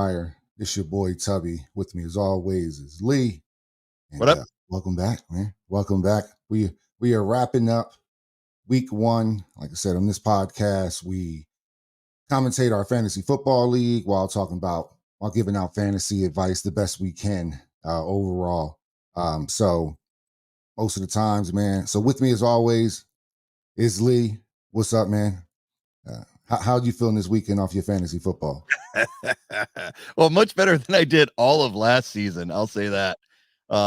Wire. It's your boy Tubby. With me as always is Lee. What And up? welcome back, man. Welcome back. We are wrapping up week one. Like I said, on this podcast, we commentate our fantasy football league while giving out fantasy advice the best we can overall. So most of the times, man. So with me as always is Lee. What's up, man? How you feeling this weekend off your fantasy football? Well, much better than I did all of last season. I'll say that.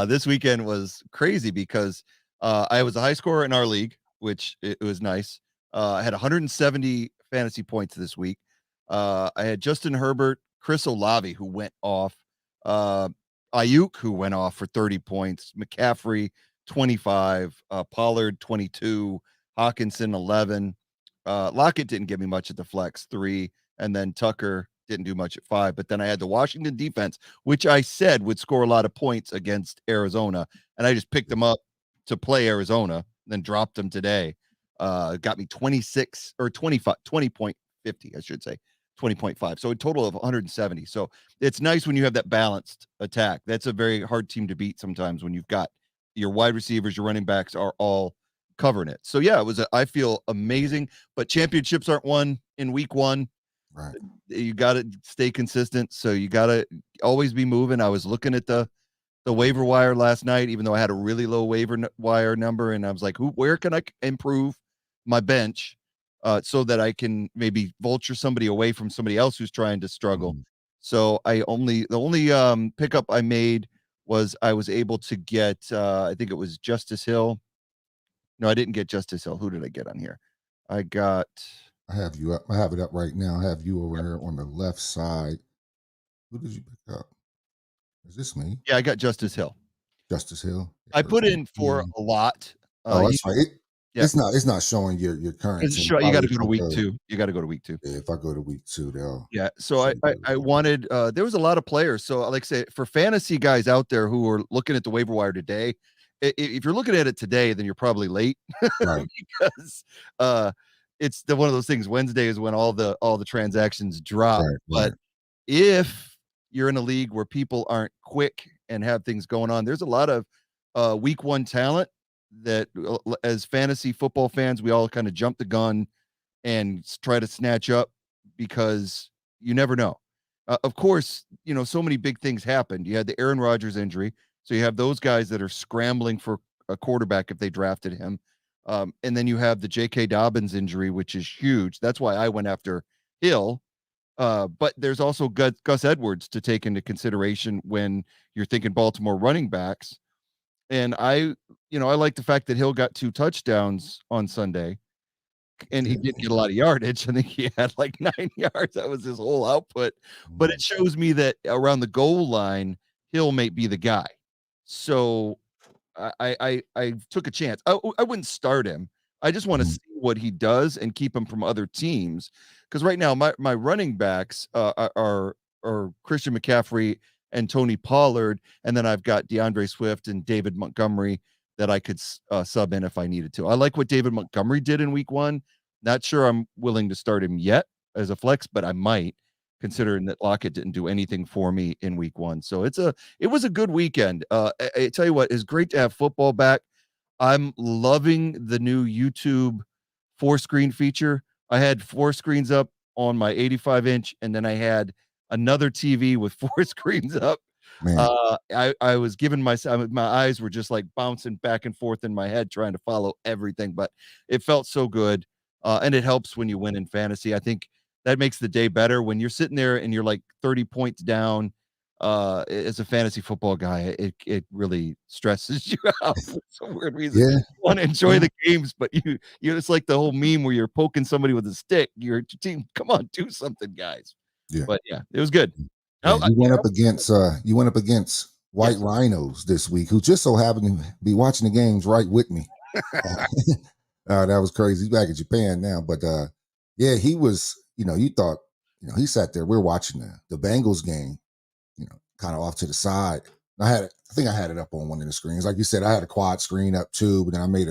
This weekend was crazy because I was a high scorer in our league, which it was nice. I had 170 fantasy points this week. I had Justin Herbert, Chris Olave, who went off, uh, Ayuk, who went off for 30 points, McCaffrey, 25, Pollard, 22, Hawkinson, 11. Lockett didn't give me much at the flex, 3, and then Tucker didn't do much at 5. But then I had the Washington defense, which I said would score a lot of points against Arizona, and I just picked them up to play Arizona, then dropped them today. Got me 26 or 25, 20.50, I should say, 20.5. So a total of 170. So it's nice when you have that balanced attack. That's a very hard team to beat sometimes when you've got your wide receivers, your running backs are all covering it. So yeah, I feel amazing, but championships aren't won in week one. Right. You got to stay consistent. So you got to always be moving. I was looking at the waiver wire last night, even though I had a really low wire number. And I was like, where can I improve my bench so that I can maybe vulture somebody away from somebody else who's trying to struggle. Mhm. So the only pickup I made was I was able to get, I think it was Justice Hill. No, I didn't get Justice Hill. Who did I get on here? I got. I have you up. I have it up right now. I have you over Yep. here on the left side. Who did you pick up? Is this me? Yeah, I got Justice Hill. Justice Hill. I put in for a lot. Oh, that's right. Yeah, It's not showing your current team. you got Probably to go to if I week 2. You got to go to week 2. yeah, if I go to week 2, they'll Yeah, so show I I, you. I wanted. There was a lot of players. So like I say, for fantasy guys out there who are looking at the waiver wire today, if you're looking at it today, then you're probably late Right, because it's one of those things. Wednesday is when all the transactions drop. right, right. But if you're in a league where people aren't quick and have things going on, there's a lot of week one talent that as fantasy football fans, we all kind of jump the gun and try to snatch up because you never know. Of course, so many big things happened. You had the Aaron Rodgers injury, so you have those guys that are scrambling for a quarterback if they drafted him. And then you have the J.K. Dobbins injury, which is huge. That's why I went after Hill. But there's also Gus Edwards to take into consideration when you're thinking Baltimore running backs. And I like the fact that Hill got 2 touchdowns on Sunday and he Yeah. didn't get a lot of yardage. I think he had like 9 yards. That was his whole output. But Mhm. it shows me that around the goal line, Hill may be the guy. So I took a chance. I wouldn't start him. I just want to Mhm. see what he does and keep him from other teams. Because right now, my running backs are Christian McCaffrey and Tony Pollard, and then I've got DeAndre Swift and David Montgomery that I could sub in if I needed to. I like what David Montgomery did in week 1. Not sure I'm willing to start him yet as a flex, but I might, considering that Lockett didn't do anything for me in week 1. So it was a good weekend. I tell you what, it's great to have football back. I'm loving the new YouTube 4-screen feature. I had 4 screens up on my 85-inch, and then I had another TV with 4 screens up. Man, I was giving my eyes were just like bouncing back and forth in my head trying to follow everything, but it felt so good. And it helps when you win in fantasy. I think that makes the day better when you're sitting there and you're like 30 points down. As a fantasy football guy, it really stresses you out for some weird reason. yeah, You want to enjoy yeah, the games, but it's like the whole meme where you're poking somebody with a stick. Your team, come on, do something, guys. yeah, But yeah, it was good. yeah. How, You went up against White yes. Rhinos this week, who just so happened to be watching the games right with me. Uh, that was crazy. He's back in Japan now, but yeah, he was. You thought, he sat there. We're watching the Bengals game, kind of off to the side. I think I had it up on one of the screens. Like you said, I had a quad screen up too, but then I may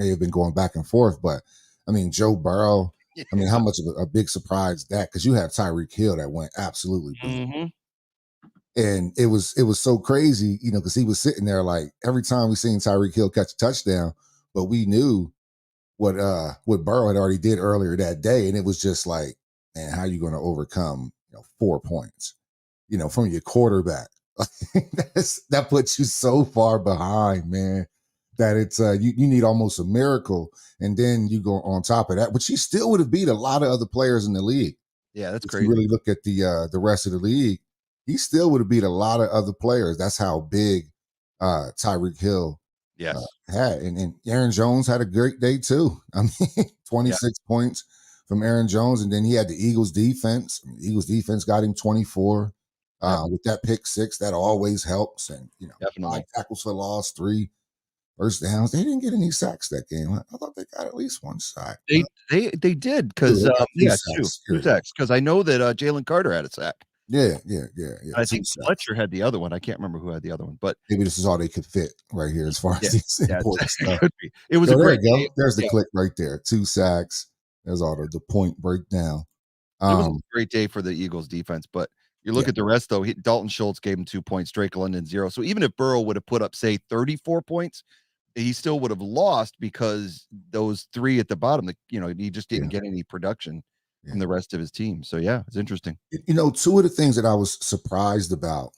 have been going back and forth. But I mean, Joe Burrow. I mean, how much of a big surprise that? Because you have Tyreek Hill that went absolutely boom. Mhm. And it was so crazy, because he was sitting there like every time we seen Tyreek Hill catch a touchdown, but we knew what Burrow had already did earlier that day, and it was just like, man, how are you going to overcome 4 points, from your quarterback? That puts you so far behind, man. That it's you need almost a miracle, and then you go on top of that, but she still would have beat a lot of other players in the league. Yeah, that's If you crazy. really look at the rest of the league, he still would have beat a lot of other players. That's how big Tyreek Hill Yes. had. And Aaron Jones had a great day too. I mean, Yeah. 26 points from Aaron Jones, and then he had the Eagles defense. Eagles defense got him 24 Yep. with that pick six. That always helps. And Definitely. 5 tackles for loss, 3 first downs. They didn't get any sacks that game. I thought they got at least one sack. They did Two, because they got two yeah, two sacks. two sacks because I know that Jalen Carter had a sack. Yeah. I Two think sacks. Fletcher had the other one. I can't remember who had the other one, but Maybe this is all they could fit right here as far as yeah, these yeah, important it stuff. could be. It was a So there great you game. go. There's the Yeah, click right there. 2 sacks. There's all the point breakdown. it was a Um, great day for the Eagles defense, but you look yeah, at the rest though. Dalton Schultz gave him 2 points, Drake London 0. So even if Burrow would have put up say 34 points, he still would have lost because those 3 at the bottom, he just didn't yeah, get any production yeah. from the rest of his team. So yeah, it's interesting. Two of the things that I was surprised about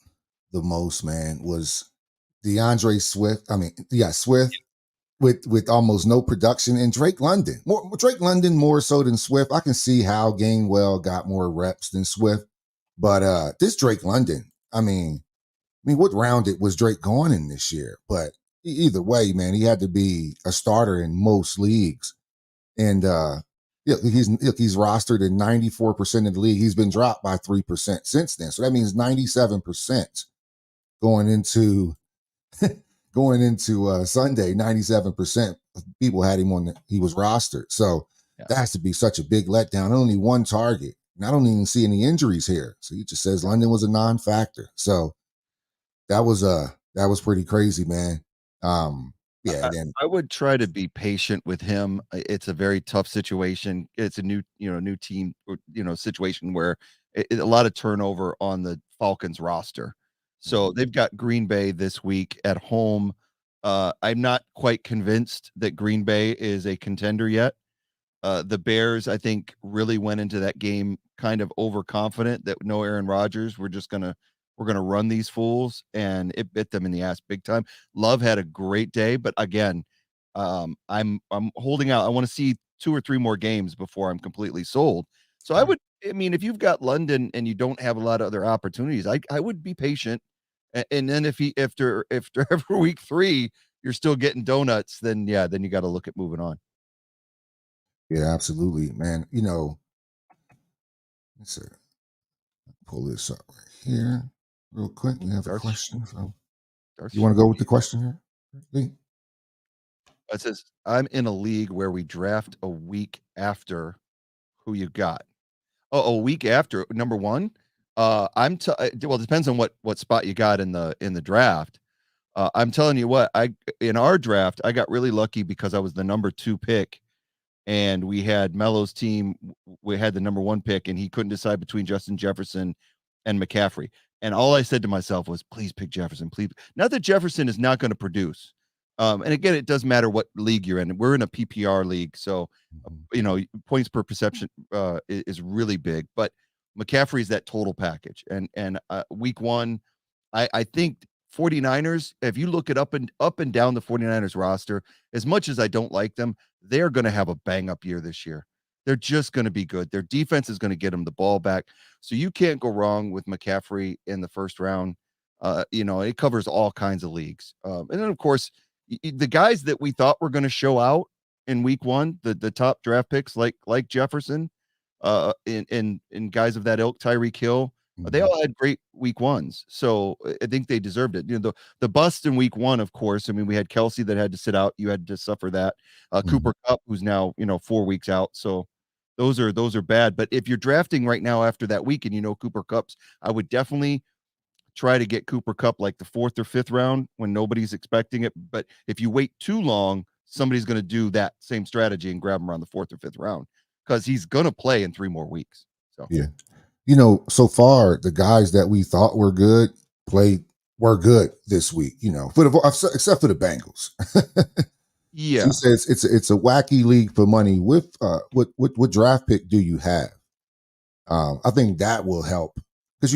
the most, man, was DeAndre Swift. I mean, yeah, Swift with almost no production, and Drake London. Drake London more so than Swift. I can see how Gainwell got more reps than Swift, but this Drake London, what round it was Drake going in this year? But either way, man, he had to be a starter in most leagues. And he's rostered in 94% of the league. He's been dropped by 3% since then. So that means 97% going into Sunday, 97% of people had him he was rostered. So Yeah. that has to be such a big letdown. Only one target. And I don't even see any injuries here. So he just says London was a non-factor. So that was pretty crazy, man. Yeah, I then I would try to be patient with him. It's a very tough situation. It's a new team or, situation where a lot of turnover on the Falcons roster. So they've got Green Bay this week at home. I'm not quite convinced that Green Bay is a contender yet. The Bears, I think, really went into that game kind of overconfident that no Aaron Rodgers. We're gonna run these fools, and it bit them in the ass big time. Love had a great day, but again, I'm holding out. I want to see 2 or 3 more games before I'm completely sold. So I mean, if you've got London and you don't have a lot of other opportunities, I would be patient. And then if he after every week 3 you're still getting donuts, then yeah, then you got to look at moving on. yeah, absolutely, man. Let's see. Pull this up right here real quick. We have a Darth question. So Darth you want to go with the Shirley. question here? Lee? It says, "I'm in a league where we draft a week after who you got." Oh, a week after number 1? Well, it depends on what spot you got in the draft. I'm telling you what, I in our draft, I got really lucky because I was the number 2 pick, and we had Mello's team. We had the number 1 pick, and he couldn't decide between Justin Jefferson and McCaffrey. And all I said to myself was, "Please pick Jefferson, please." Not that Jefferson is not going to produce. And again, it doesn't matter what league you're in. We're in a PPR league, so Mhm. points per perception is really big. But McCaffrey's that total package. And week 1, I think 49ers, if you look it up and down the 49ers roster, as much as I don't like them, they're going to have a bang up year this year. They're just going to be good. Their defense is going to get them the ball back. So you can't go wrong with McCaffrey in the first round. It covers all kinds of leagues. And then of course, the guys that we thought were going to show out in week 1, the top draft picks like Jefferson, in guys of that ilk, Tyreek Hill, they Mhm. all had great week 1s, so I think they deserved it. The bust in week 1, of course, I mean, we had Kelsey that had to sit out. You had to suffer that. Mhm. Cooper Kupp, who's now, 4 weeks out, so those are bad. But if you're drafting right now after that week and Cooper Kupp's, I would definitely try to get Cooper Kupp like the 4th or 5th round when nobody's expecting it. But if you wait too long, somebody's gonna do that same strategy and grab him around the 4th or 5th round because he's gonna play in 3 more weeks. So Yeah. So far the guys that we thought were good, were good this week, for except for the Bengals. Yeah. She says it's a wacky league for money. With what draft pick do you have? I think that will help because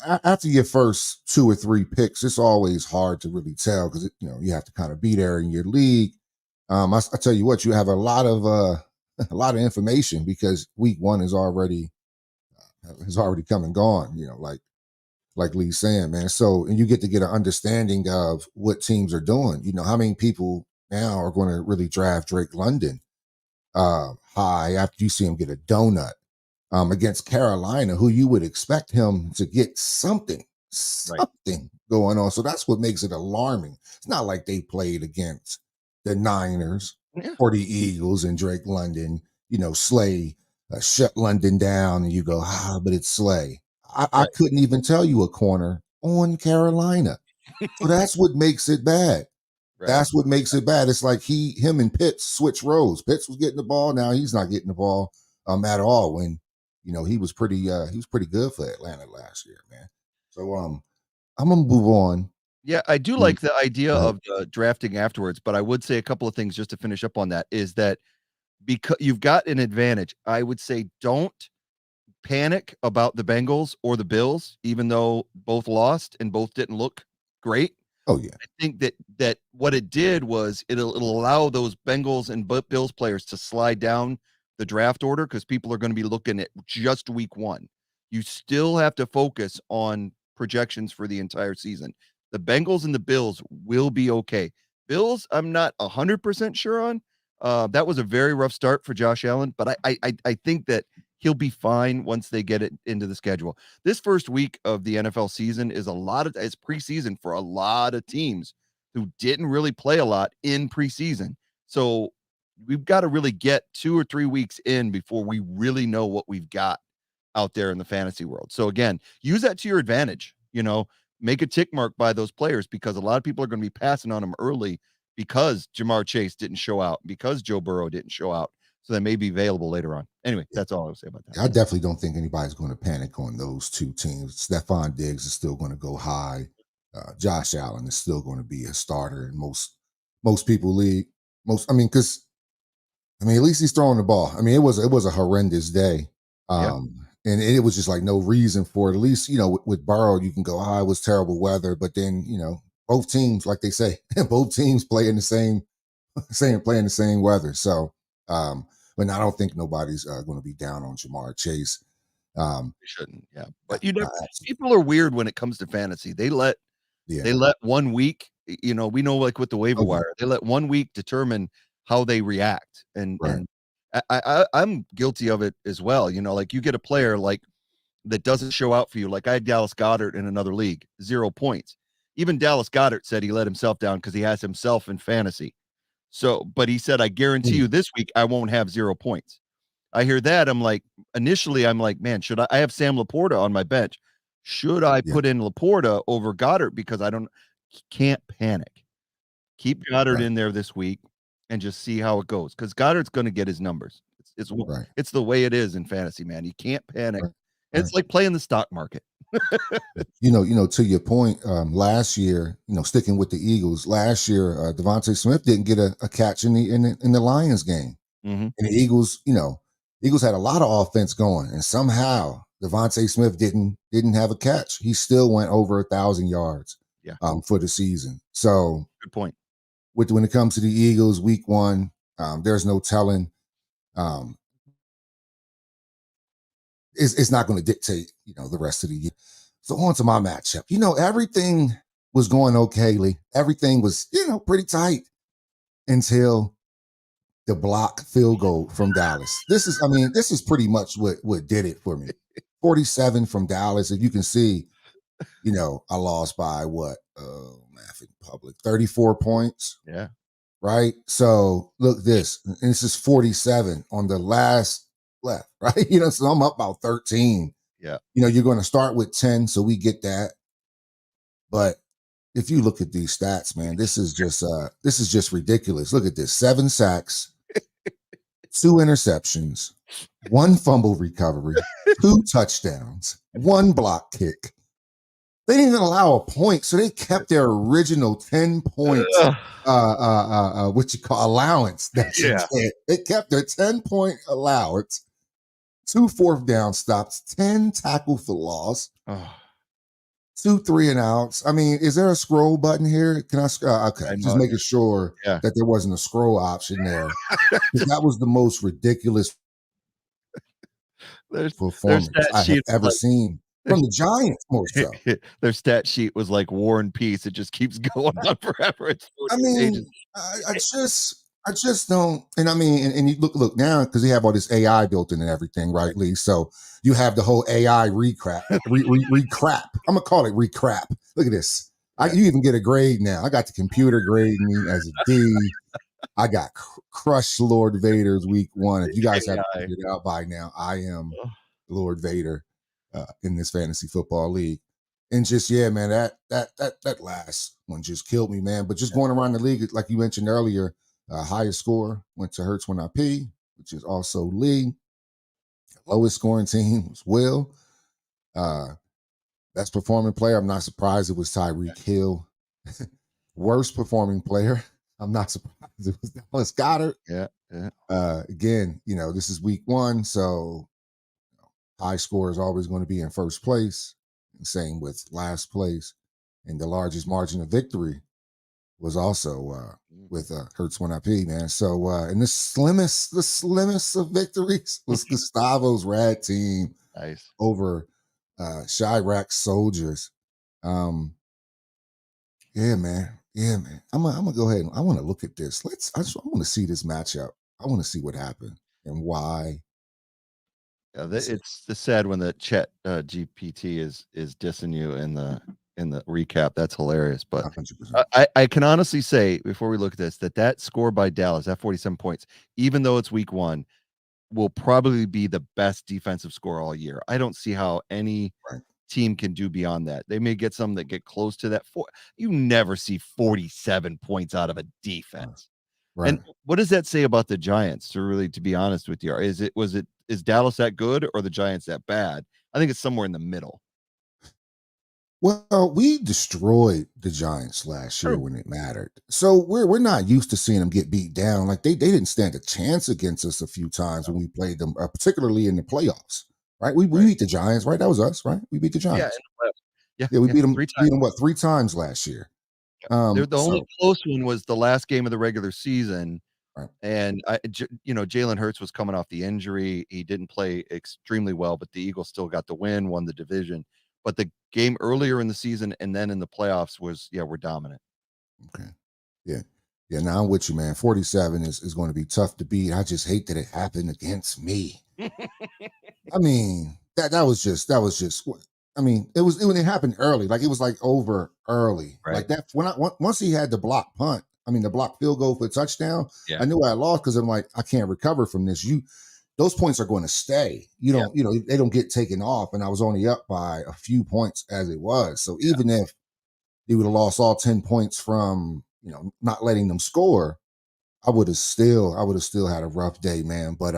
after your first 2 or 3 picks, it's always hard to really tell because you have to kind of be there in your league. I tell you what, you have a lot of a lot of information because week one has already come and gone. Like Lee's saying, man. So, and you get an understanding of what teams are doing. How many people now are going to really draft Drake London high after you see him get a donut against Carolina, who you would expect him to get something Right. going on. So that's what makes it alarming. It's not like they played against the Niners Yeah. or the Eagles and Drake London, Slay shut London down, and you go, but it's Slay. I Right. couldn't even tell you a corner on Carolina. So that's what makes it bad. Right. That's what makes it bad. It's like him and Pitts switch roles. Pitts was getting the ball. Now he's not getting the ball at all when he was pretty good for Atlanta last year, man. So I'm gonna move on. Yeah, I do like the idea of drafting afterwards, but I would say a couple of things just to finish up on that is that because you've got an advantage, I would say don't panic about the Bengals or the Bills, even though both lost and both didn't look great. Oh yeah. I think that what it did was it'll allow those Bengals and Bills players to slide down the draft order because people are going to be looking at just week one. You still have to focus on projections for the entire season. The Bengals and the Bills will be okay. Bills, I'm not 100% sure on. That was a very rough start for Josh Allen, but I think that he'll be fine once they get it into the schedule. This first week of the NFL season is it's preseason for a lot of teams who didn't really play a lot in preseason. So we've got to really get 2 or 3 weeks in before we really know what we've got out there in the fantasy world. So again, use that to your advantage, make a tick mark by those players because a lot of people are going to be passing on them early because Jamar Chase didn't show out, because Joe Burrow didn't show out. So they may be available later on. Anyway, that's all I would say about that. I definitely don't think anybody's going to panic on those two teams. Stephon Diggs is still going to go high. Josh Allen is still going to be a starter in most people league. Because at least he's throwing the ball. It was a horrendous day. And it was just like no reason for it. At least, with Burrow, you can go, it was terrible weather. But then, both teams, like they say, both teams play in the same weather. So, but I don't think nobody's going to be down on Jamar Chase. They shouldn't, yeah. But people are weird when it comes to fantasy. They let 1 week, we know like with the waiver wire, they let 1 week determine how they react. And I'm guilty of it as well. Like you get a player like that doesn't show out for you. Like I had Dallas Goedert in another league, 0 points. Even Dallas Goedert said he let himself down because he has himself in fantasy. So, but he said, I guarantee you this week I won't have 0 points. I hear that. Initially, I'm like, man, I have Sam Laporta on my bench. Should I put in Laporta over Goddard? Because can't panic. Keep Goddard in there this week and just see how it goes. Because Goddard's going to get his numbers. It's the way it is in fantasy, man. You can't panic. It's like playing the stock market. To your point, last year, sticking with the Eagles, last year, Devontae Smith didn't get a catch in the Lions game. Mm-hmm. And the Eagles, Eagles had a lot of offense going, and somehow Devontae Smith didn't have a catch. He still went over 1,000 yards for the season. So good point. When it comes to the Eagles, week one, there's no telling. It's not going to dictate, the rest of the year. So on to my matchup. Everything was going okay, Lee. Everything was, pretty tight until the block field goal from Dallas. This is pretty much what did it for me. 47 from Dallas. If you can see, I lost by what? Math in public. 34 points. Yeah. Right. So look, this is 47 on the last left, right? So I'm up about 13. Yeah. You're going to start with 10, so we get that. But if you look at these stats, man, this is just ridiculous. Look at this: 7 sacks, 2 interceptions, 1 fumble recovery, 2 touchdowns, 1 block kick. They didn't even allow a point, so they kept their original 10 points. What you call allowance that you get. They kept their 10-point allowance, 2 fourth down stops, 10 tackle for loss, 2 3 and outs. I mean, is there a scroll button here? Can I? Okay, just making sure that there wasn't a scroll option there. That was the most ridiculous performance I have ever seen from the Giants. More so, their stat sheet was like War and Peace. It just keeps going on forever. It's I mean, I just don't. And I mean, and you look now because you have all this AI built in and everything, right, Lee? So you have the whole AI recrap. I'm gonna call it recrap. Look at this. You even get a grade now. I got the computer grading me as a D. I got crushed Lord Vader's week 1. If you guys haven't figured it out by now, I am Lord Vader in this fantasy football league. And just man, that last one just killed me, man. But just going around the league, like you mentioned earlier, highest score went to Hurts When I Pee, which is also Lee. Lowest scoring team was Will. Best performing player, I'm not surprised it was Tyreek Hill. Worst performing player, I'm not surprised it was Dallas Goedert. Again, this is week 1, so high score is always going to be in first place. And same with last place. And the largest margin of victory was also with Hurts When I Pee, man. So and the slimmest of victories was Gustavo's rad team over Chirac Soldiers. Yeah, man. I'm gonna go ahead and I want to look at this. I want to see this matchup. I want to see what happened and why. Yeah, it's sad when the chat GPT is dissing you in the recap. That's hilarious. But 100%. I can honestly say before we look at this that score by Dallas, that 47 points, even though it's week 1, will probably be the best defensive score all year. I don't see how any team can do beyond that. They may get some that get close to that. You never see 47 points out of a defense. Right. And what does that say about the Giants? To be honest with you, is Dallas that good or the Giants that bad? I think it's somewhere in the middle. Well, we destroyed the Giants last year when it mattered. So we're not used to seeing them get beat down. Like they didn't stand a chance against us a few times when we played them, particularly in the playoffs. Right? We beat the Giants, right? That was us, right? We beat the Giants. Yeah, we beat them 3 times. Beat them 3 times last year. The only close one was the last game of the regular season. Right. And Jalen Hurts was coming off the injury. He didn't play extremely well, but the Eagles still got the win, won the division. But the game earlier in the season and then in the playoffs we're dominant. Okay. Yeah. Now I'm with you, man. 47 is going to be tough to beat. I just hate that it happened against me. I mean, that was just. I mean, it was when it happened early. Like it was like over early. Right. Like that once he had the block punt. I mean, the block field goal for a touchdown. Yeah. I knew I lost because I'm like, I can't recover from this. Those points are going to stay. They don't get taken off. And I was only up by a few points as it was. So even if he would have lost all 10 points from, not letting them score, I would have still had a rough day, man. But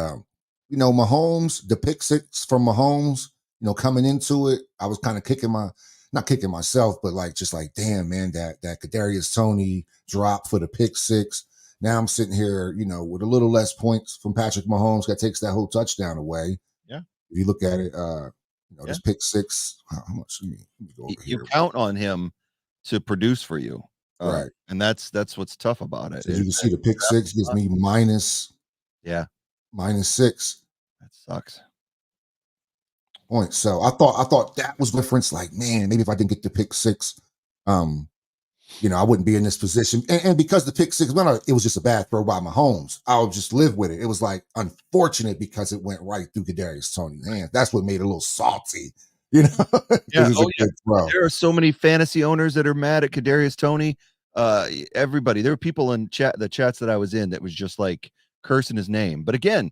Mahomes, the pick 6 from Mahomes, coming into it, I was kind of not kicking myself, but damn, man, that Kadarius Toney drop for the pick 6. Now I'm sitting here, with a little less points from Patrick Mahomes that takes that whole touchdown away. Yeah. If you look at it, this pick 6, how much? Let me go over you here. Count on him to produce for you. Right. And that's what's tough about it. So you can see the pick 6 gives me minus 6. That sucks. Points. So I thought that was difference. Like, man, maybe if I didn't get the pick 6, I wouldn't be in this position. And because the pick 6 it was just a bad throw by Mahomes. I'll just live with it. It was like unfortunate because it went right through Kadarius Toney's hand. That's what made it a little salty. Yeah. There are so many fantasy owners that are mad at Kadarius Toney. Everybody. There were people in the chats that I was in that was just like cursing his name. But again,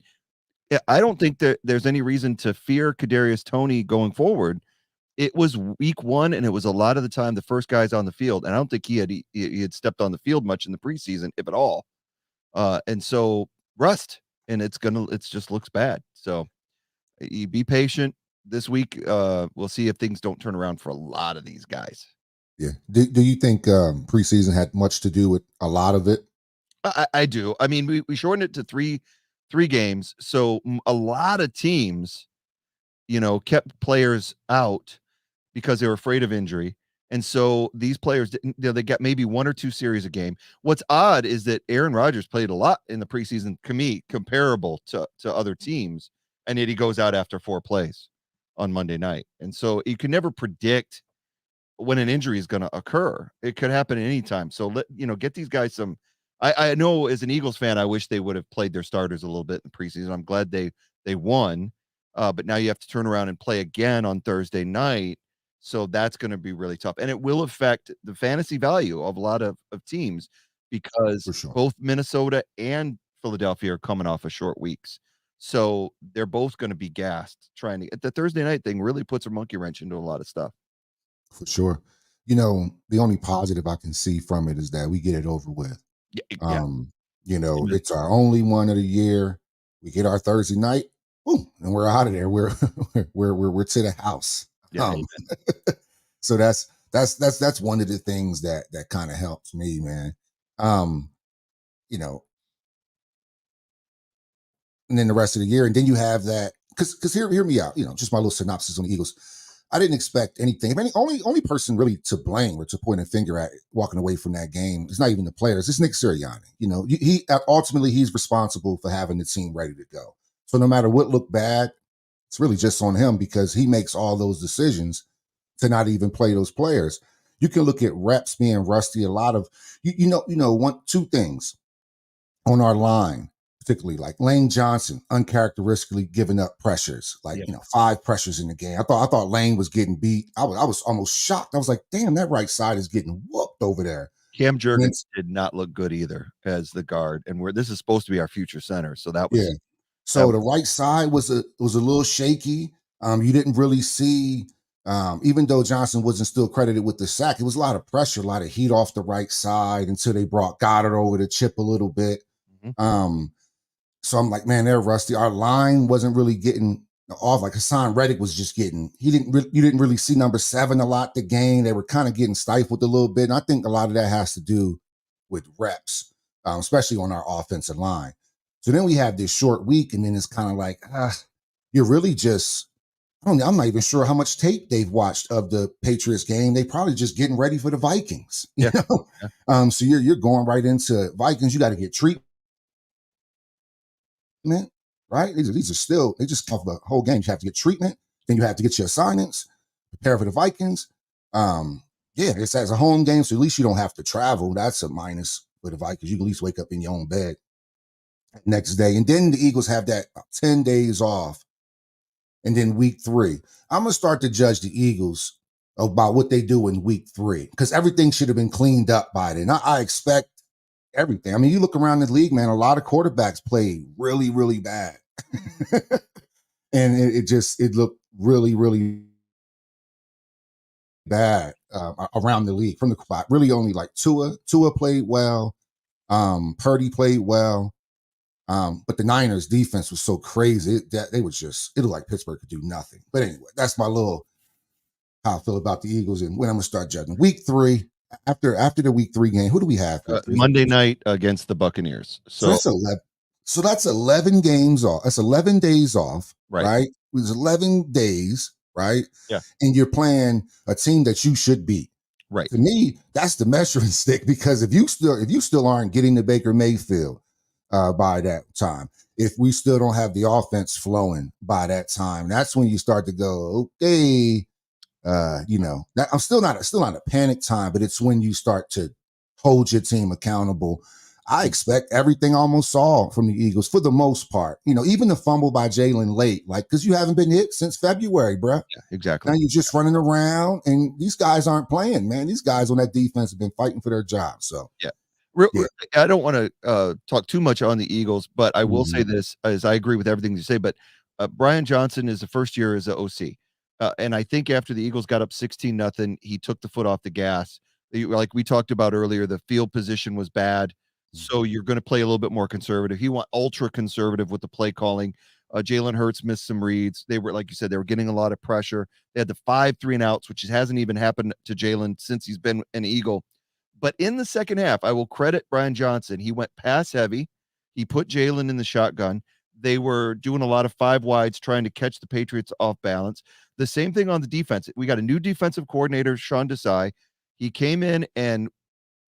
I don't think that there's any reason to fear Kadarius Toney going forward. It was week 1, and it was a lot of the time the first guys on the field, and I don't think he had stepped on the field much in the preseason, if at all. And so rust, and it just looks bad. So you be patient. this week, we'll see if things don't turn around for a lot of these guys. Yeah. Do you think preseason had much to do with a lot of it? I do. I mean, we shortened it to three games, so a lot of teams, kept players out because they were afraid of injury. And so these players didn't, they got maybe one or two series a game. What's odd is that Aaron Rodgers played a lot in the preseason, comparable to other teams, and yet he goes out after 4 plays on Monday night. And so you can never predict when an injury is going to occur. It could happen at any time. So get these guys some. I know as an Eagles fan, I wish they would have played their starters a little bit in the preseason. I'm glad they won, but now you have to turn around and play again on Thursday night. So that's going to be really tough, and it will affect the fantasy value of a lot of teams because For sure. both Minnesota and Philadelphia are coming off of short weeks. So they're both going to be gassed trying to. The Thursday night thing really puts a monkey wrench into a lot of stuff. For sure. The only positive I can see from it is that we get it over with. Yeah. Um, Amen. it's our only one of the year. We get our Thursday night, boom, and we're out of there. We're we're to the house. Yeah. Um, so that's one of the things that kind of helps me, man. Um, you know, and then the rest of the year, and then you have that because hear me out. Just my little synopsis on the Eagles. I didn't expect anything. If any, only person really to blame or to point a finger at walking away from that game is not even the players. It's Nick Sirianni. He ultimately he's responsible for having the team ready to go. So no matter what looked bad, it's really just on him because he makes all those decisions to not even play those players. You can look at reps being rusty. A lot of two things on our line, particularly like Lane Johnson, uncharacteristically giving up pressures, like Yeah. 5 pressures in the game. I thought Lane was getting beat. I was almost shocked. I was like, damn, that right side is getting whooped over there. Cam And then, Jurgens did not look good either as the guard, and this is supposed to be our future center, so that yeah. was that So the was right side was a little shaky. You didn't really see, even though Johnson wasn't still credited with the sack, it was a lot of pressure, a lot of heat off the right side until they brought Goddard over to chip a little bit. Mhm. So I'm like, man, they're rusty. Our line wasn't really getting off. Like Hassan Reddick was just getting. You didn't really see number 7 a lot the game. They were kind of getting stifled a little bit, and I think a lot of that has to do with reps, especially on our offensive line. So then we have this short week, and then it's kind of like, you're really just. I'm not even sure how much tape they've watched of the Patriots game. They probably just getting ready for the Vikings. Yeah. So you're going right into Vikings. You got to get treatment, right? These are still, they just cover the whole game. You have to get treatment, then you have to get your assignments, prepare for the Vikings. Yeah, it's as a home game, so at least you don't have to travel. That's a minus for the Vikings. You can at least wake up in your own bed next day. And then the Eagles have that 10 days off. And then week 3. I'm gonna start to judge the Eagles about what they do in week 3 because everything should have been cleaned up by then. I expect everything. I mean, you look around the league, man, a lot of quarterbacks play really, really bad. And it looked really, really bad around the league from the spot. Really only like Tua played well. Purdy played well. But the Niners defense was so crazy that it looked like Pittsburgh could do nothing. But anyway, that's my little how I feel about the Eagles and when I'm gonna start judging. Week 3, after the week 3 game, who do we have? Monday night against the Buccaneers. So So that's 11. So that's 11 games off. That's 11 days off, right. right? It was 11 days, right? Yeah. And you're playing a team that you should beat. Right. To me, that's the measuring stick because if you still aren't getting to Baker Mayfield by that time, if we still don't have the offense flowing by that time, that's when you start to go, okay, I'm still not a panic time, but it's when you start to hold your team accountable. I expect everything I almost saw from the Eagles for the most part. Even the fumble by Jalen late, like because you haven't been hit since February, bruh. Yeah, exactly. Now you're just running around, and these guys aren't playing, man. These guys on that defense have been fighting for their job. So yeah. yeah. I don't want to talk too much on the Eagles, but I will say Mhm. this: as I agree with everything you say. But Brian Johnson is the first year as an OC, and I think after the Eagles got up 16-0, he took the foot off the gas. Like we talked about earlier, the field position was bad, so you're going to play a little bit more conservative. He went ultra conservative with the play calling. Jalen Hurts missed some reads. They were, like you said, they were getting a lot of pressure. They had the 5 3-and-outs, which hasn't even happened to Jalen since he's been an Eagle. But in the second half, I will credit Brian Johnson. He went pass heavy. He put Jalen in the shotgun. They were doing a lot of 5 wides, trying to catch the Patriots off balance. The same thing on the defense. We got a new defensive coordinator, Sean Desai. He came in and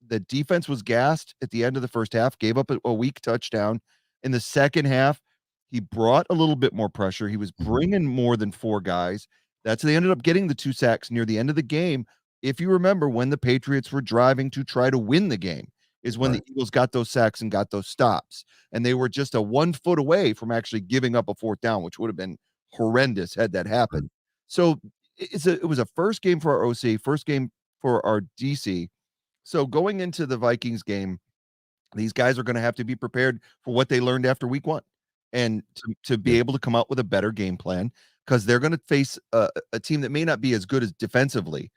the defense was gassed at the end of the first half, gave up a weak touchdown. In the second half, he brought a little bit more pressure. He was bringing more than 4 guys. They ended up getting the 2 sacks near the end of the game. If you remember, when the Patriots were driving to try to win the game is when the Eagles got those sacks and got those stops. And they were just a 1 foot away from actually giving up a 4th down, which would have been horrendous had that happened. So it was a first game for our OC, first game for our DC. So going into the Vikings game, these guys are going to have to be prepared for what they learned after week 1 and to be able to come out with a better game plan, because they're going to face a team that may not be as good as defensively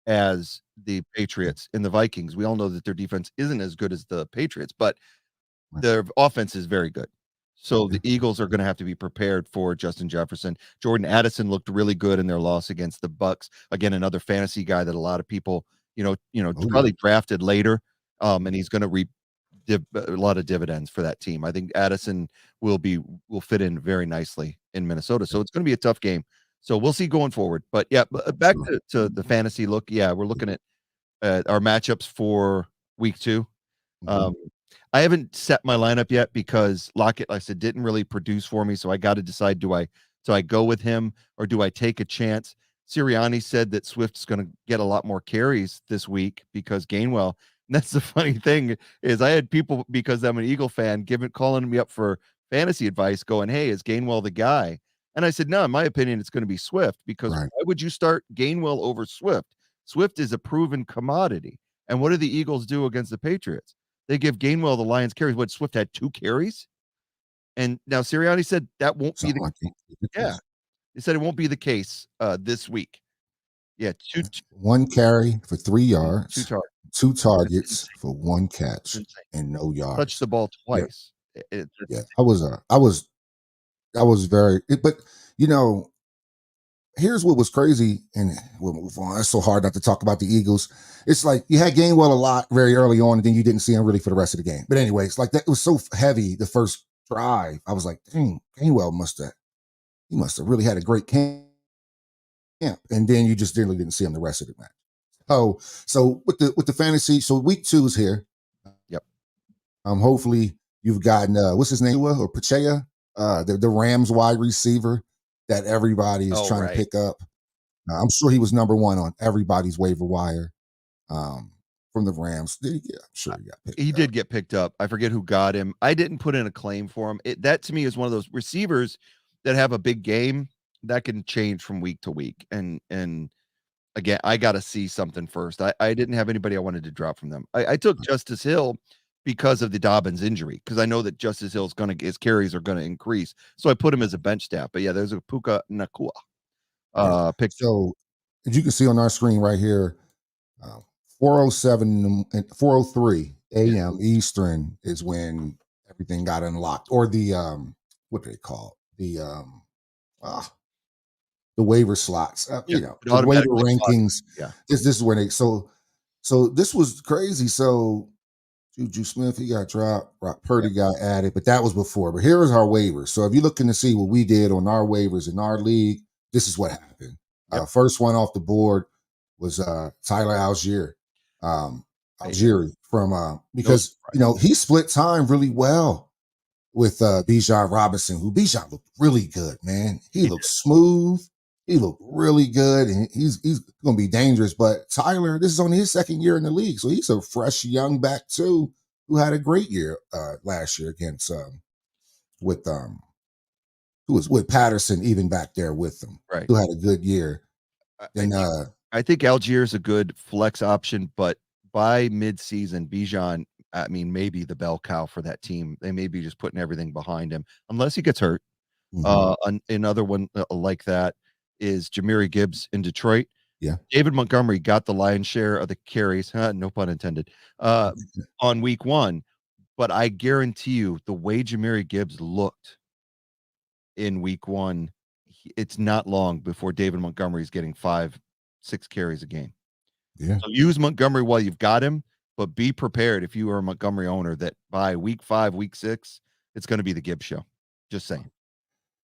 as the Patriots and the Vikings. We all know that their defense isn't as good as the Patriots, but their offense is very good. So the Eagles are going to have to be prepared for Justin Jefferson. Jordan Addison looked really good in their loss against the Bucks. Again, another fantasy guy that a lot of people, probably drafted later. And he's going to reap a lot of dividends for that team. I think Addison will fit in very nicely in Minnesota. So it's going to be a tough game. So we'll see going forward. But yeah, back to the fantasy look. Yeah, we're looking at our matchups for week 2. I haven't set my lineup yet because Lockett, like I said, didn't really produce for me. So I got to decide, do I go with him or do I take a chance? Sirianni said that Swift's going to get a lot more carries this week because Gainwell. And that's the funny thing is I had people, because I'm an Eagle fan, calling me up for fantasy advice going, hey, is Gainwell the guy? And I said, no, in my opinion, it's going to be Swift, because why would you start Gainwell over Swift? Swift is a proven commodity. And what do the Eagles do against the Patriots? They give Gainwell the Lions carries. What, Swift had 2 carries? And now Sirianni said that won't be the case. Yeah. He said it won't be the case this week. Yeah, 1 carry for 3 yards, 2 targets for 1 catch, and no yards. Touched the ball twice. Yeah, I was very, but here's what was crazy, and we'll move on. It's so hard not to talk about the Eagles. It's like you had Gainwell a lot very early on, and then you didn't see him really for the rest of the game. But anyway, it's like that. It was so heavy the first drive. I was like, dang, Gainwell must have really had a great camp. And then you just didn't see him the rest of the match. Oh, so with the fantasy, so week 2 is here. Yep. Hopefully you've gotten what's his name, or Pacheco, the Rams wide receiver that everybody is trying to pick up. I'm sure he was number 1 on everybody's waiver wire from the Rams. I'm sure he got picked up. He did get picked up. I forget who got him. I didn't put in a claim for him. That to me is one of those receivers that have a big game that can change from week to week. And again, I got to see something first. I didn't have anybody I wanted to drop from them. I took Justice Hill because of the Dobbins injury, because I know that Justice Hill's his carries are going to increase. So I put him as a bench staff. But yeah, there's a Puka Nacua pick. So as you can see on our screen right here, 4:07 and 4:03 a.m. Eastern is when everything got unlocked, or the what do they call it? The waiver slots, the waiver rankings. Yeah, this is where so this was crazy. So Juju Smith, he got dropped. Brock Purdy got added, but that was before. But here is our waivers. So if you're looking to see what we did on our waivers in our league, this is what happened. First one off the board was Tyler Algier, Algieri from because he split time really well with Bijan Robinson, who Bijan looked really good, man. He looked smooth. He looked really good, and he's going to be dangerous. But Tyler, this is only his 2nd year in the league, so he's a fresh young back too, who had a great year last year against with who was with Patterson, even back there with them, who had a good year. And I think Algier's a good flex option, but by mid-season, Bijan, I mean, maybe the bell cow for that team. They may be just putting everything behind him, unless he gets hurt. Another one like that is Jahmyr Gibbs in Detroit. Yeah. David Montgomery got the lion's share of the carries, no pun intended, on week 1. But I guarantee you, the way Jahmyr Gibbs looked in week 1, it's not long before David Montgomery is getting 5, 6 carries a game. Yeah. So use Montgomery while you've got him, but be prepared if you are a Montgomery owner that by week 5, week 6, it's going to be the Gibbs show. Just saying.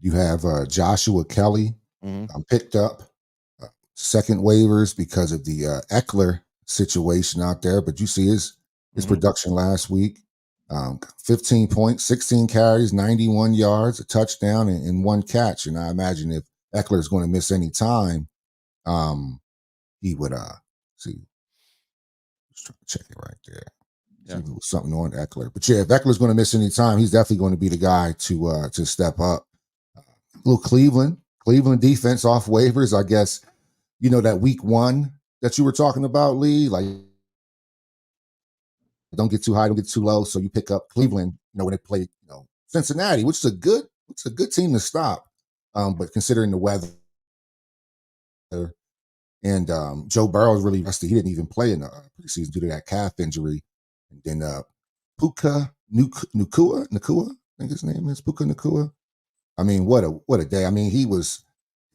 You have Joshua Kelly Mhm. picked up second waivers because of the Eckler situation out there. But you see his Mhm. production last week. 15 points, 16 carries, 91 yards, a touchdown, and one catch. And I imagine if Eckler is going to miss any time, he would see. Just trying to check it right there. See Yeah. if it was something on Eckler. But yeah, if Eckler's going to miss any time, he's definitely going to be the guy to step up. Little Cleveland defense off waivers. I guess that week 1 that you were talking about, Lee. Like, don't get too high, don't get too low. So you pick up Cleveland. When they play, Cincinnati, which is a good team to stop. But considering the weather and Joe Burrow is really rusty, he didn't even play in the preseason due to that calf injury. And then Puka Nakua, I think his name is Puka Nakua. I mean, what a day. I mean, he was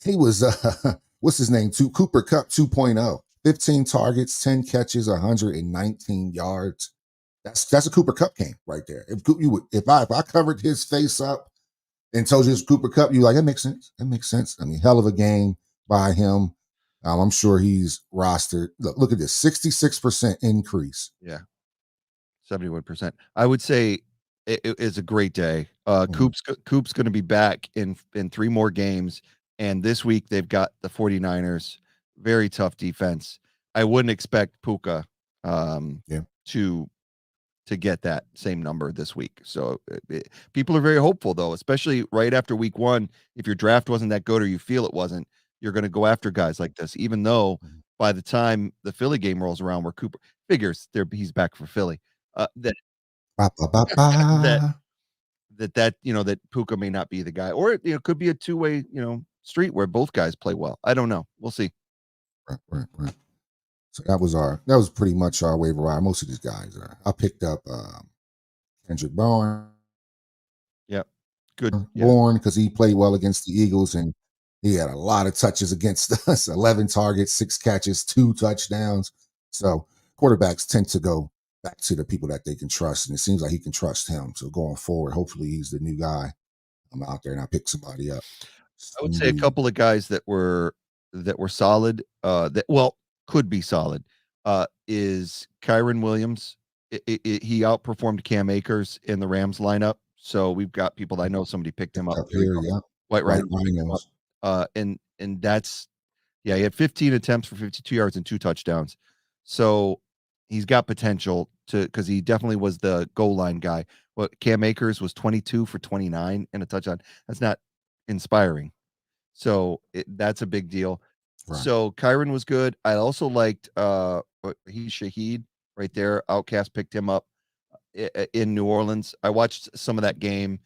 what's his name? Cooper Kupp 2.0. 15 targets, 10 catches, 119 yards. That's a Cooper Kupp game right there. If I covered his face up and told you it's Cooper Kupp, you like, that makes sense. That makes sense. I mean, hell of a game by him. I'm sure he's rostered. Look at this, 66% increase. Yeah. 71%. I would say it's a great day. Coop's going to be back in 3 more games, and this week they've got the 49ers. Very tough defense. I wouldn't expect Puka to get that same number this week. So people are very hopeful, though, especially right after week 1. If your draft wasn't that good or you feel it wasn't, you're going to go after guys like this, even though by the time the Philly game rolls around, where Cooper figures he's back for Philly, that Ba, ba, ba, ba. that Puka may not be the guy, or it could be a two-way street where both guys play well. I don't know. We'll see. Right. So that was pretty much our waiver wire. Most of these guys I picked up Kendrick Bourne. Yep. Good. Bourne, because he played well against the Eagles and he had a lot of touches against us. 11 targets, 6 catches, 2 touchdowns. So quarterbacks tend to go back to the people that they can trust, and it seems like he can trust him. So going forward, hopefully he's the new guy. I'm out there and I pick somebody up. I would say a couple of guys that were solid, could be solid, is Kyren Williams. He outperformed Cam Akers in the Rams lineup. So we've got people that I know somebody picked him up. Here, yeah. White Rhinos. And that's, he had 15 attempts for 52 yards and 2 touchdowns. So he's got potential because he definitely was the goal line guy. Well, Cam Akers was 22 for 29 and a touchdown. That's not inspiring. So that's a big deal. Right. So Kyren was good. I also liked he's Shaheed right there. Outcast picked him up in New Orleans. I watched some of that game,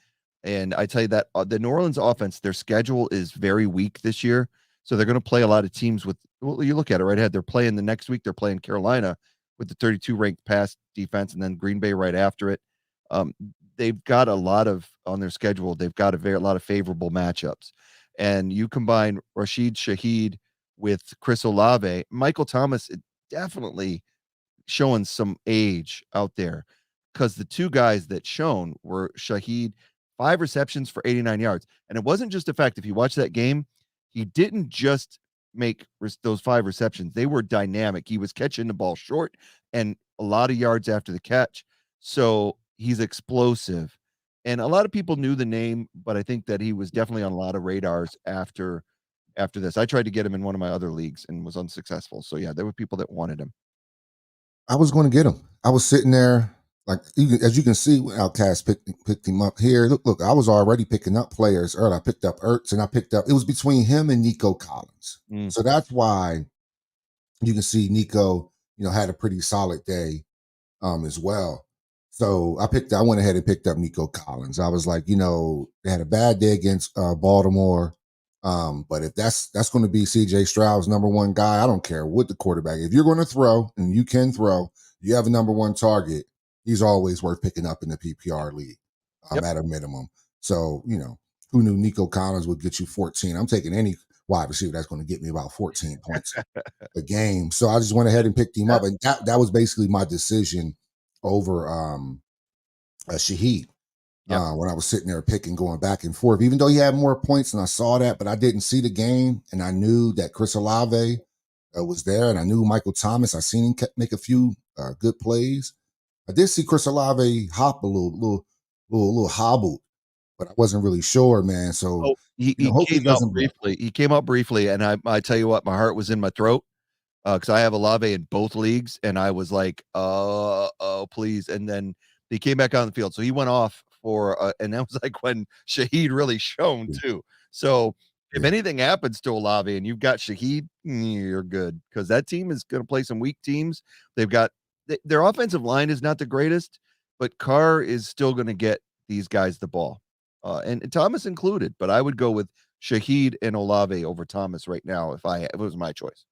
and I tell you that the New Orleans offense, their schedule is very weak this year. So they're going to play a lot of teams with, well, you look at it right ahead. They're playing the next week. They're playing Carolina with the 32 ranked pass defense, and then Green Bay right after it. They've got a lot of on their schedule. They've got a lot of favorable matchups, and you combine Rashid Shaheed with Chris Olave, Michael Thomas, definitely showing some age out there, because the 2 guys that shone were Shaheed, 5 receptions for 89 yards. And it wasn't just the fact, if you watch that game, he didn't just make those 5 receptions. They were dynamic. He was catching the ball short and a lot of yards after the catch. So he's explosive. And a lot of people knew the name, but I think that he was definitely on a lot of radars after this. I tried to get him in one of my other leagues and was unsuccessful. So yeah, there were people that wanted him. I was going to get him. I was sitting there, like, as you can see, Outcast picked him up here. Look, I was already picking up players early. I picked up Ertz, and it was between him and Nico Collins. So that's why you can see Nico, had a pretty solid day as well. So I went ahead and picked up Nico Collins. I was like, they had a bad day against Baltimore. But if that's going to be CJ Stroud's number 1 guy, I don't care what the quarterback. If you're going to throw and you can throw, you have a number 1 target. He's always worth picking up in the PPR league at a minimum. So, who knew Nico Collins would get you 14? I'm taking any wide receiver that's going to get me about 14 points a game. So I just went ahead and picked him up, and that was basically my decision over Shaheed. Yep. When I was sitting there picking, going back and forth, even though he had more points and I saw that, but I didn't see the game, and I knew that Chris Olave was there, and I knew Michael Thomas. I seen him make a few good plays. I did see Chris Olave hop a little hobbled, but I wasn't really sure, man. So Oh, he hopefully came it out doesn't. briefly. He came out briefly, and I tell you what, my heart was in my throat because I have Olave in both leagues, and I was like, oh, please. And then he came back on the field, so he went off for, and that was like when Shaheed really shone Yeah, too. So if yeah, anything happens to Olave and you've got Shaheed, you're good because that team is going to play some weak teams. They've got their offensive line is not the greatest, but Carr is still going to get these guys the ball, and Thomas included. But I would go with Shaheed and Olave over Thomas right now if it was my choice.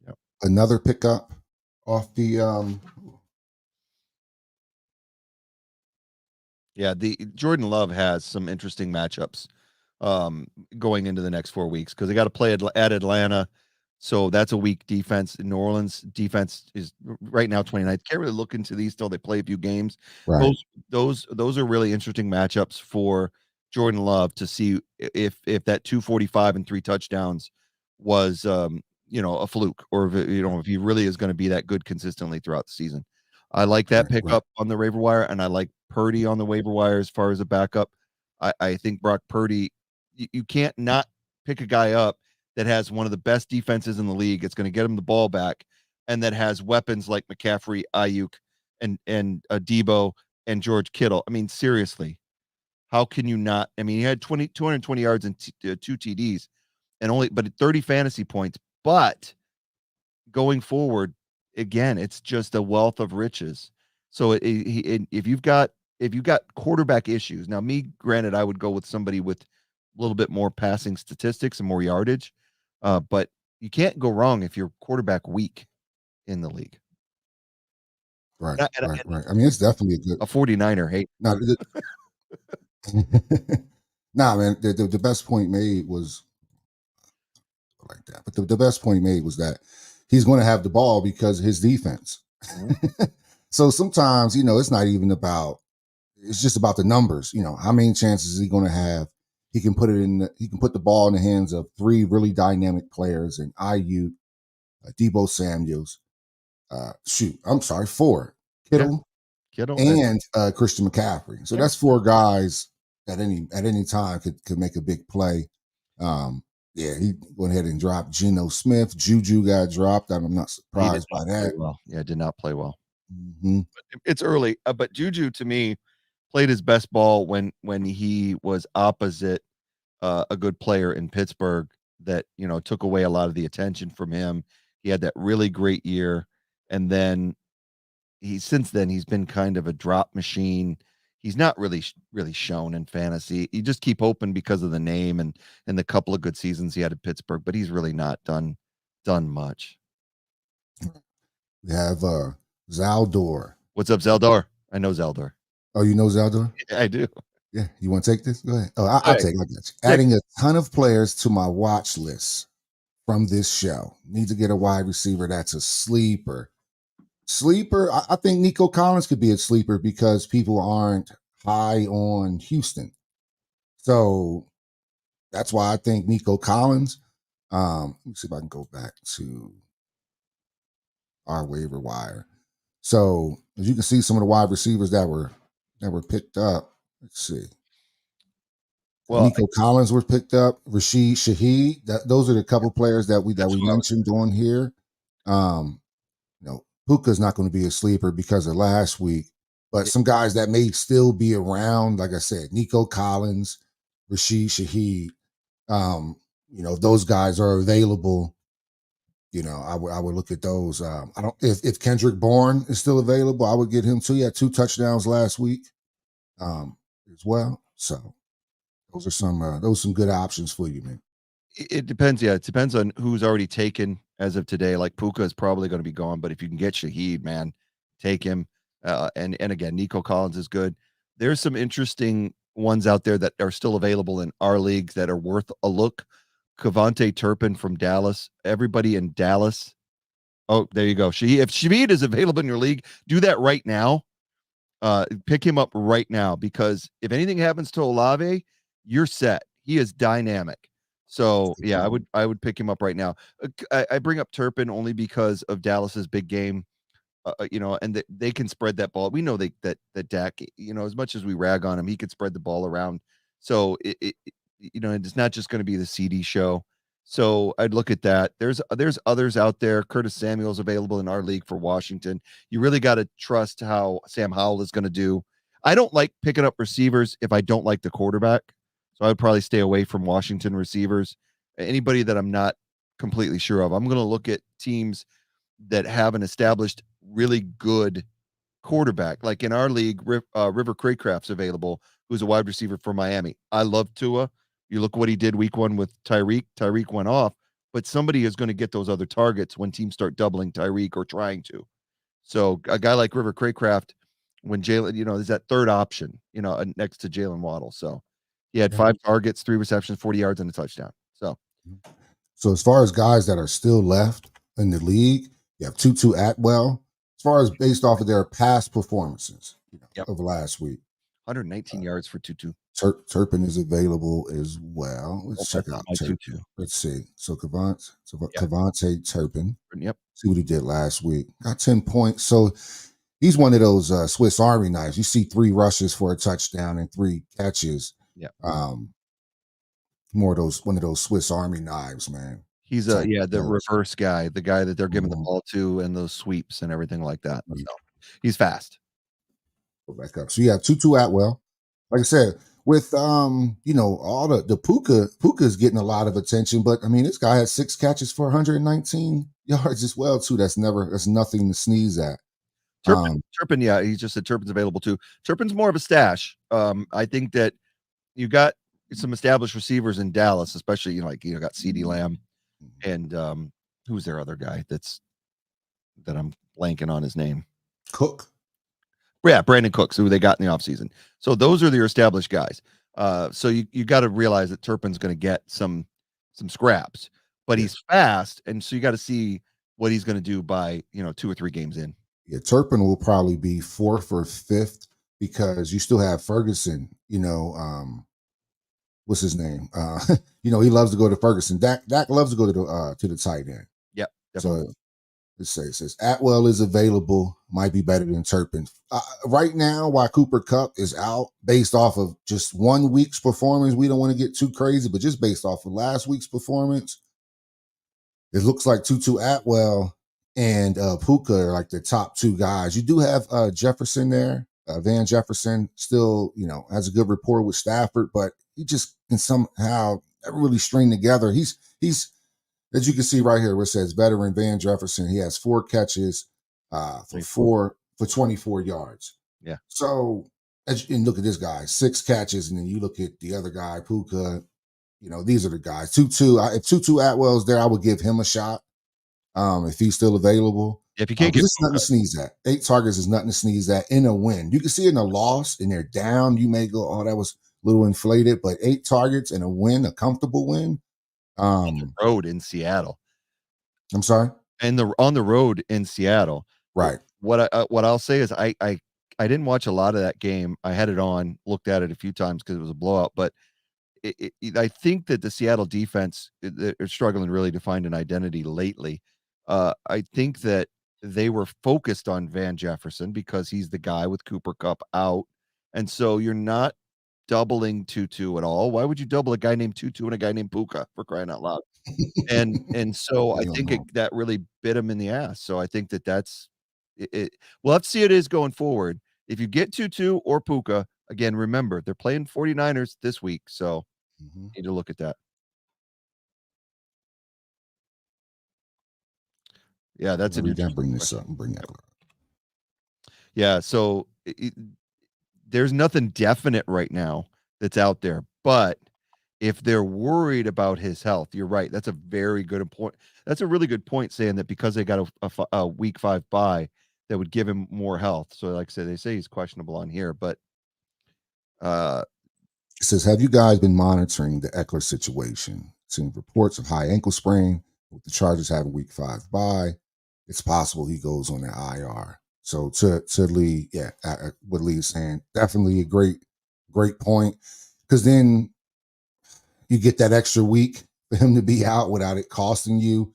Yep. another pickup off the Yeah, the Jordan Love has some interesting matchups going into the next 4 weeks because they got to play at Atlanta. So that's a weak defense. New Orleans defense is right now 29th. Can't really look into these till they play a few games. right. Those are really interesting matchups for Jordan Love to see if that 245 and 3 touchdowns was a fluke, or if he really is going to be that good consistently throughout the season. I like that Right, right, pickup on the waiver wire, and I like Purdy on the waiver wire as far as a backup. I think Brock Purdy, you can't not pick a guy up that has one of the best defenses in the league. It's going to get him the ball back, and that has weapons like McCaffrey, Ayuk, and Debo and George Kittle. I mean, seriously, how can you not? I mean, he had 220 yards and 2 TDs, but 30 fantasy points. But going forward, again, it's just a wealth of riches. So if you've got quarterback issues, now me, granted, I would go with somebody with a little bit more passing statistics and more yardage, but you can't go wrong if you're quarterback weak in the league. right, And right, right. I mean, it's definitely a good. a 49er hate. No, nah, man. The best point made was like that, but the best point made was that he's going to have the ball because of his defense. Mhm. So sometimes, it's not even about. It's just about the numbers. How many chances is he going to have? He can put it in. He can put the ball in the hands of 3 really dynamic players, and IU, Debo Samuels. I'm sorry, 4. Yeah, Kittle Kittle and and Christian McCaffrey. So yeah, that's 4 guys at any time could make a big play. Yeah, he went ahead and dropped Geno Smith. Juju got dropped, and I'm not he did surprised not by play that. well. Yeah, did not play well. Hmm. It's early, but Juju to me played his best ball when he was opposite a good player in Pittsburgh that took away a lot of the attention from him. He had that really great year, and then since then he's been kind of a drop machine. He's not really shown in fantasy. You just keep hoping because of the name and the couple of good seasons he had at Pittsburgh, but he's really not done much. We have Zaldor. What's up, Zeldor? I know Zeldor. Oh, you know Zaldor? Yeah, I do. Yeah. You want to take this? Go ahead. Oh, Go I'll ahead. take it. I got you. Take Adding a ton of players to my watch list from this show. Need to get a wide receiver that's a sleeper. Sleeper, I think Nico Collins could be a sleeper because people aren't high on Houston. So that's why I think Nico Collins. Let me see if I can go back to our waiver wire. So as you can see, some of the wide receivers that were picked up. Let's see. Well, Nico Collins was picked up. Rashid Shaheed. Those are the couple players that we that's what I was. mentioned on here. Um, Puka's not going to be a sleeper because of last week, but some guys that may still be around, like I said, Nico Collins, Rashid Shaheed. If those guys are available, I would look at those. I don't if Kendrick Bourne is still available, I would get him too. He had 2 touchdowns last week, as well. So those are some good options for you, man. It depends. Yeah, it depends on who's already taken as of today. Like Puka is probably going to be gone, but if you can get Shaheed, man, take him. And again, Nico Collins is good. There's some interesting ones out there that are still available in our leagues that are worth a look. Cavante Turpin from Dallas. Everybody in Dallas. Oh, there you go. If Shameed is available in your league, do that right now. Pick him up right now, because if anything happens to Olave, you're set. He is dynamic. So yeah, I would pick him up right now. I bring up Turpin only because of Dallas's big game. And they can spread that ball. We know that Dak, as much as we rag on him, he could spread the ball around. So it's not just going to be the CD show. So I'd look at that. There's others out there. Curtis Samuel's available in our league for Washington. You really got to trust how Sam Howell is going to do. I don't like picking up receivers if I don't like the quarterback. So I would probably stay away from Washington receivers. Anybody that I'm not completely sure of. I'm going to look at teams that have an established, really good quarterback. Like in our league, River Craycraft's available, who's a wide receiver for Miami. I love Tua. You look what he did week 1 with Tyreek. Tyreek went off, but somebody is going to get those other targets when teams start doubling Tyreek or trying to. So a guy like River Craycraft, when Jalen, is that third option, next to Jalen Waddle. So he had 5 targets, 3 receptions, 40 yards, and a touchdown. So as far as guys that are still left in the league, you have Tutu Atwell. As far as based off of their past performances of last week, 119 yards for Tutu. Turpin is available as well. Let's check out Tutu. Let's see. So Cavante Turpin. Yep. See what he did last week. Got 10 points. So he's one of those Swiss Army knives. You see 3 rushes for a touchdown and 3 catches. Yeah. One of those Swiss Army knives, man. He's the reverse guy, the guy that they're giving the ball to, and those sweeps and everything like that. So he's fast. Go back up. So you have Tutu Atwell. Like I said, with all the Puka's getting a lot of attention, but I mean, this guy has 6 catches for 119 yards as well, too. That's nothing to sneeze at. Turpin, yeah, he just said Turpin's available too. Turpin's more of a stash. I think that you got some established receivers in Dallas, especially got CeeDee Lamb, and who's their other guy that I'm blanking on his name? Cook. Yeah, Brandon Cooks, who they got in the offseason. So those are the established guys. So you got to realize that Turpin's going to get some scraps, but he's fast, and so you got to see what he's going to do by 2 or 3 games in. Yeah, Turpin will probably be 4th or 5th because you still have Ferguson. What's his name? He loves to go to Ferguson. Dak loves to go to the tight end. Yep. Definitely. So it says Atwell is available. Might be better than Turpin right now. While Cooper Kupp is out, based off of just 1 week's performance, we don't want to get too crazy, but just based off of last week's performance, it looks like Tutu Atwell and Puka are like the top 2 guys. You do have Jefferson there. Van Jefferson still, has a good rapport with Stafford, but he just can somehow never really string together. He's as you can see right here, where it says veteran Van Jefferson, he has 4 catches for 24 yards. Yeah. So and look at this guy, 6 catches, and then you look at the other guy, Puka. These are the guys. Tutu. If Tutu Atwell's there, I would give him a shot. If he's still available. If you can't get it's nothing to sneeze at. 8 targets is nothing to sneeze at in a win. You can see in a loss and they're down, you may go, oh, that was a little inflated, but 8 targets and a win, a comfortable win. On the road in Seattle. I'm sorry? And on the road in Seattle. Right. What I'll say is I didn't watch a lot of that game. I had it on, looked at it a few times because it was a blowout, but I think that the Seattle defense is struggling really to find an identity lately. I think that they were focused on Van Jefferson because he's the guy with Cooper Kupp out. And so you're not doubling Tutu at all. Why would you double a guy named Tutu and a guy named Puka, for crying out loud? And so I think that really bit him in the ass. So I think that's it. We'll have to see how it is going forward. If you get Tutu or Puka, again, remember, they're playing 49ers this week. So you need to look at that. Yeah, that's we can bring this up and bring that up. Yeah, so there's nothing definite right now that's out there, but if they're worried about his health, you're right. That's a very good point. That's a really good point, saying that because they got a week 5 bye, that would give him more health. So, like I said, they say he's questionable on here, but It says, have you guys been monitoring the Eckler situation? Seeing reports of high ankle sprain with the Chargers having week 5 bye. It's possible he goes on the IR. So to Lee, yeah, what Lee is saying, definitely a great point. Because then you get that extra week for him to be out without it costing you.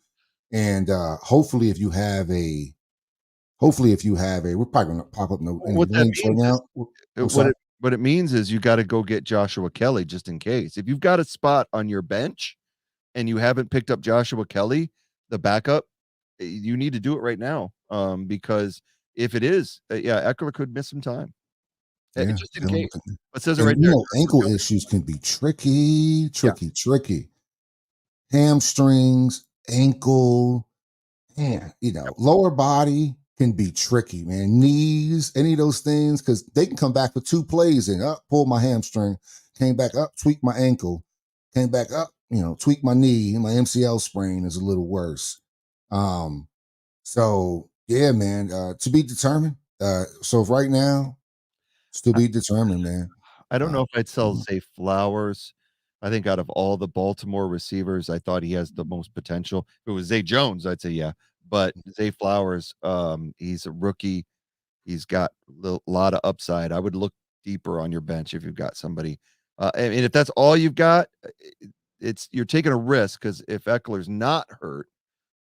And hopefully if you have a, we're probably gonna pop up any What that links right means is now. I'm what sorry. it means is you got to go get Joshua Kelly just in case. If you've got a spot on your bench and you haven't picked up Joshua Kelly, the backup, you need to do it right now. Because if it is, yeah, Eckler could miss some time. Yeah. Just in case. It says it And right there. Joshua ankle Kelly. issues can be tricky, Yeah. tricky. Hamstrings, ankle, man, lower body can be tricky, man. Knees, any of those things, because they can come back for 2 plays and up, pull my hamstring, came back up, tweak my ankle, came back up, tweak my knee, my MCL sprain is a little worse. So yeah, man, to be determined. So right now, it's to be determined, man. I don't know if I'd sell Mhm. Zay Flowers. I think out of all the Baltimore receivers, I thought he has the most potential. If it was Zay Jones, I'd say yeah. But Zay Flowers, he's a rookie. He's got a lot of upside. I would look deeper on your bench if you've got somebody. And if that's all you've got, it's you're taking a risk because if Eckler's not hurt,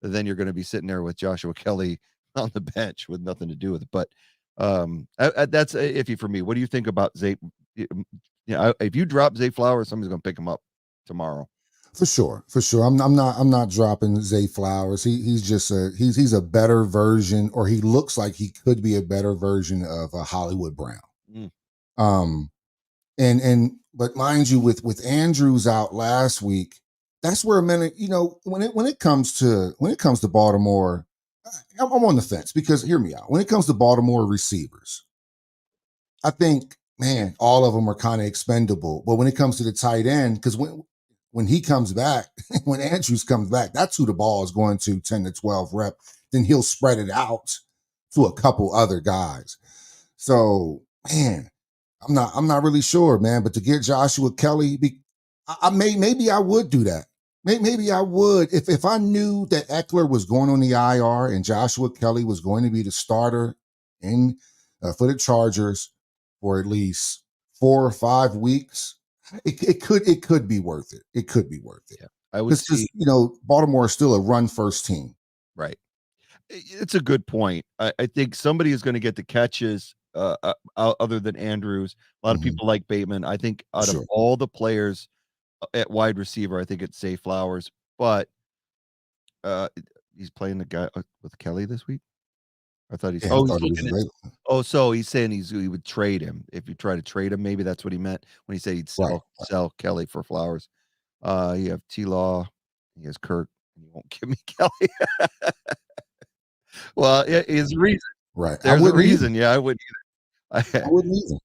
then you're going to be sitting there with Joshua Kelly on the bench with nothing to do with it. But that's iffy for me. What do you think about Zay? If you drop Zay Flowers, somebody's going to pick him up tomorrow. For sure, for sure. I'm not dropping Zay Flowers. He's just he's a better version, or he looks like he could be a better version of a Hollywood Brown. Mm. And but mind you, with Andrews out last week, that's where a minute, when it comes to Baltimore, I'm on the fence because hear me out. When it comes to Baltimore receivers, I think, man, all of them are kind of expendable. But when it comes to the tight end, because when he comes back, when Andrews comes back, that's who the ball is going to 10 to 12 rep. Then he'll spread it out to a couple other guys. So, man, I'm not really sure, man. But to get Joshua Kelly, maybe I would do that. Maybe I would if I knew that Eckler was going on the IR and Joshua Kelly was going to be the starter in for the Chargers for at least 4 or 5 weeks. It could be worth it. It could be worth it Yeah, I would because see. Baltimore is still a run first team. Right. It's a good point. I think somebody is going to get the catches other than Andrews. A lot of Mhm. people like Bateman. I think out of Sure. all the players at wide receiver, I think it's Zay Flowers, but uh, he's playing the guy with Kelly this week. I thought Yeah, I he's thought he was looking at. available. Oh, so he's saying he would trade him if you try to trade him. Maybe that's what he meant when he said he'd Right. sell Kelly for Flowers. You have T Law, he has Kirk, and you won't give me Kelly. Well, yeah, his reason. Right. I There's a wouldn't either. reason. Yeah, I wouldn't I either. wouldn't either.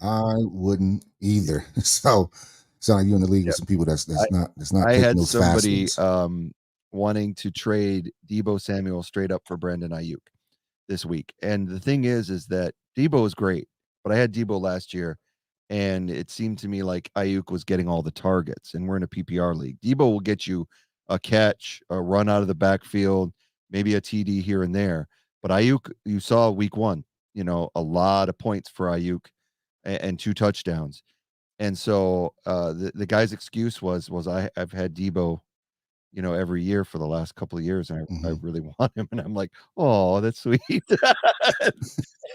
I wouldn't either. So sound like you in the league Yeah, with some people that's I not I taking had those fast somebody, ones. wanting to trade Deebo Samuel straight up for Brandon Ayuk this week, and the thing is that Deebo is great, but I had Deebo last year, and it seemed to me like Ayuk was getting all the targets, and we're in a PPR league. Deebo will get you a catch, a run out of the backfield, maybe a TD here and there, but Ayuk, you saw week 1, a lot of points for Ayuk and 2 touchdowns. And so, the guy's excuse was I've had Debo, every year for the last couple of years, and I Hmm. really want him, and I'm like, "Oh, that's sweet."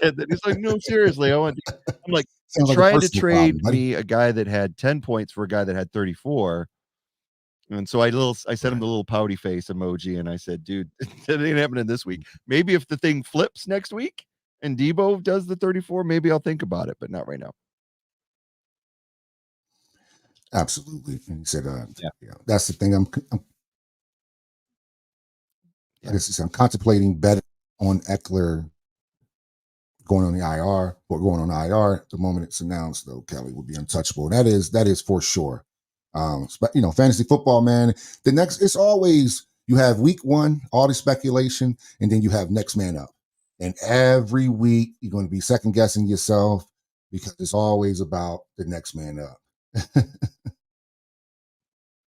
And then he's like, "No, seriously, I want." I'm like, "You're Sounds like a trying to personal problem, trade buddy. me a guy that had 10 points for a guy that had 34." And so I sent him Right. the little pouty face emoji, and I said, "Dude, that ain't happening this week. Maybe if the thing flips next week and Debo does the 34, maybe I'll think about it, but not right now." Absolutely. And he said, Yeah, that's the thing. yeah. I'm contemplating betting on Eckler going on the IR or going on IR. The moment it's announced, though, Kelly will be untouchable. That is for sure. But fantasy football, man. It's always you have week 1, all the speculation, and then you have next man up. And every week you're going to be second guessing yourself. because it's always about the next man up.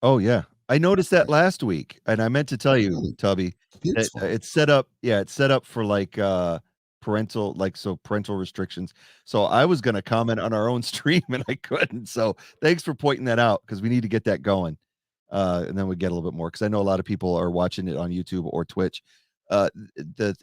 Oh, yeah. I noticed that last week, and I meant to tell you, Really? Tubby, that, Beautiful. it's set up for, like, parental restrictions. So I was gonna comment on our own stream, and I couldn't, so thanks for pointing that out because we need to get that going, and then we get a little bit more because I know a lot of people are watching it on YouTube or Twitch. And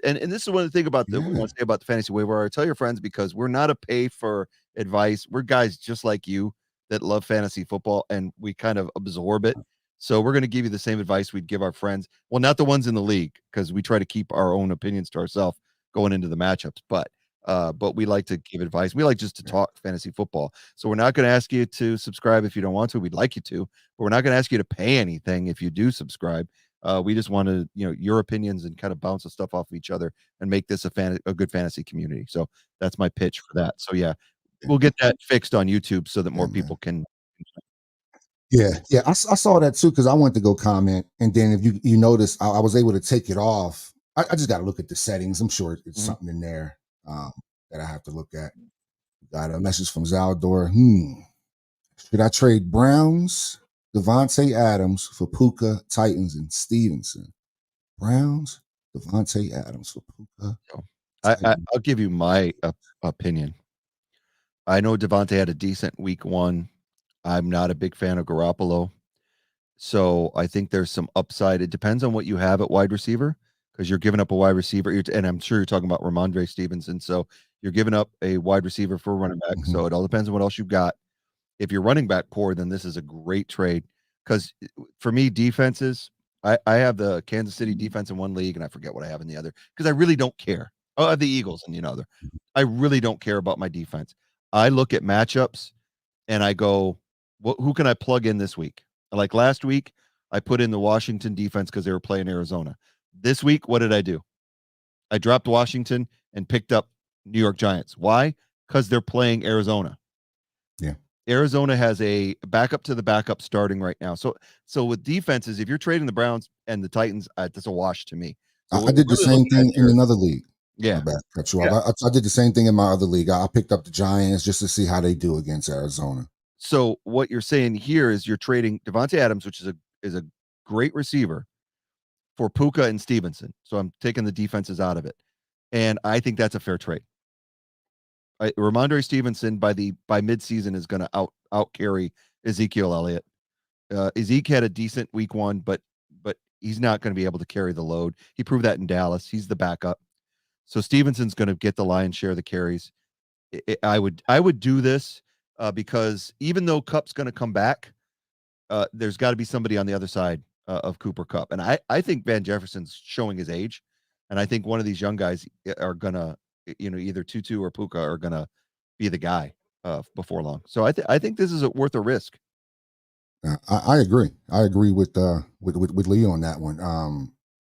this is one of the thing about the we Yeah. wanna say about the fantasy waiver wire. Tell your friends because we're not a pay for advice. We're guys just like you that love fantasy football, and we kind of absorb it. So we're going to give you the same advice we'd give our friends. Well, not the ones in the league because we try to keep our own opinions to ourselves going into the matchups. But we like to give advice. We like just to Yeah. talk fantasy football. So we're not going to ask you to subscribe if you don't want to. We'd like you to, but we're not going to ask you to pay anything if you do subscribe. We just want to, your opinions and kind of bounce the stuff off of each other and make this a good fantasy community. So that's my pitch for that. So yeah, we'll get that fixed on YouTube so that Yeah, more man. people can. Yeah, yeah, I saw that too because I went to go comment, and then if you notice, I was able to take it off. I just got to look at the settings. I'm sure it's Mhm. something in there that I have to look at. Got a message from Zaldor. Should I trade Browns, Devontae Adams for Puka, Titans, and Stevenson? Browns, Devontae Adams for Puka, So Titans. I'll give you my opinion. I know Devontae had a decent week 1. I'm not a big fan of Garoppolo, so I think there's some upside. It depends on what you have at wide receiver because you're giving up a wide receiver, and I'm sure you're talking about Ramondre Stevenson. So you're giving up a wide receiver for a running back. Mhm. So it all depends on what else you've got. If you're running back poor, then this is a great trade because for me, defenses, I have the Kansas City defense in one league, and I forget what I have in the other because I really don't care. Oh, I have the Eagles in the other. I really don't care about my defense. I look at matchups and I go, who can I plug in this week? Like last week, I put in the Washington defense because they were playing Arizona. This week, what did I do? I dropped Washington and picked up New York Giants. Why? Because they're playing Arizona. Yeah. Arizona has a backup to the backup starting right now. So with defenses, if you're trading the Browns and the Titans, that's a wash to me. So I what did we're the really same looking at thing in here, another league. My yeah, bad, cut you yeah. off. I did the same thing in my other league. I picked up the Giants just to see how they do against Arizona. So what you're saying here is you're trading Devontae Adams, which is a great receiver, for Puka and Stevenson. So I'm taking the defenses out of it, and I think that's a fair trade. Ramondre Stevenson by midseason is going to out carry Ezekiel Elliott. Ezekiel had a decent week 1, but he's not going to be able to carry the load. He proved that in Dallas. He's the backup. So Stevenson's going to get the lion's share of the carries. I would do this because even though Cup's going to come back, there's got to be somebody on the other side of Cooper Cup, and I think Van Jefferson's showing his age, and I think one of these young guys are gonna, either Tutu or Puka are gonna be the guy before long. So I think this is worth a risk. I agree. I agree with Leo on that one.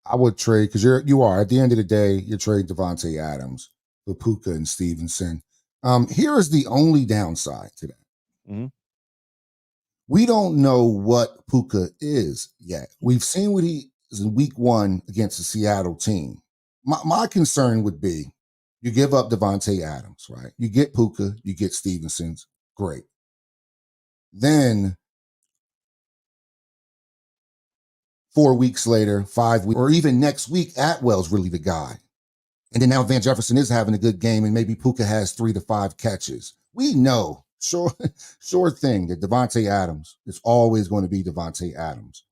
I would trade because you are at the end of the day you're trading Devontae Adams for Puka and Stevenson. Here is the only downside to that. Mhm. We don't know what Puka is yet. We've seen what he is in week 1 against the Seattle team. My concern would be you give up Devontae Adams, right? You get Puka, you get Stevenson's, great. Then 4 weeks later, 5 weeks, or even next week, Atwell's really the guy. And then now Van Jefferson is having a good game, and maybe Puka has 3 to 5 catches. We know, sure thing, that Devontae Adams is always going to be Devontae Adams.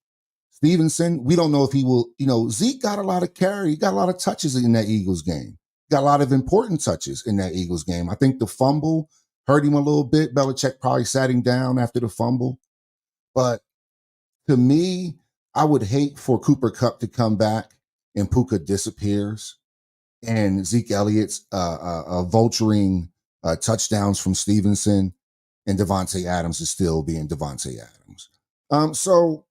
Stevenson, we don't know if he will. Zeke got a lot of carry. He got a lot of touches in that Eagles game. Got a lot of important touches in that Eagles game. I think the fumble hurt him a little bit. Belichick probably sat him down after the fumble. But to me, I would hate for Cooper Cup to come back and Puka disappears and Zeke Elliott's vulturing touchdowns from Stevenson and Devontae Adams is still being Devontae Adams. So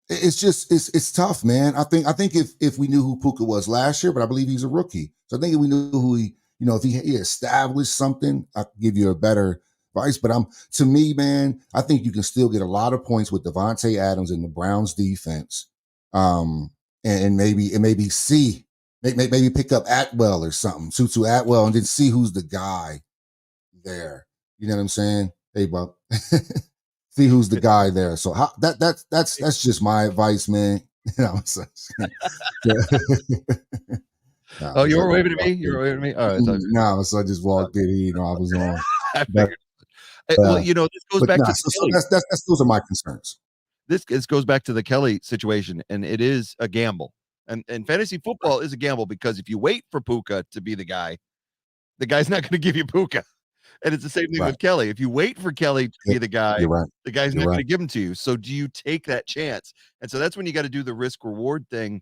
it's tough, man. I think if we knew who Puka was last year, but I believe he's a rookie. So I think if we knew who if he established something, I could give you a better advice. But to me, man, I think you can still get a lot of points with Devontae Adams in the Browns defense. Um, and maybe see maybe pick up Atwell or something, Tutu Atwell, and then see who's the guy there. You know what I'm saying? Hey, Buck. See who's the guy there. So that's just my advice, man. You know, so, nah, Oh, so you I were just waving at me? walked You in. were waving at me? All right. No, so I just walked in. You know, I was on. I But figured. Well, uh, this goes but back nah, to the so Kelly. that's those are my concerns. This goes back to the Kelly situation, and it is a gamble. And fantasy Right. football is a gamble because if you wait for Puka to be the guy's not going to give you Puka. And it's the same thing Right. with Kelly. If you wait for Kelly to be You're right. the guy's You're not going right. to give him to you. So do you take that chance? And so that's when you got to do the risk reward thing.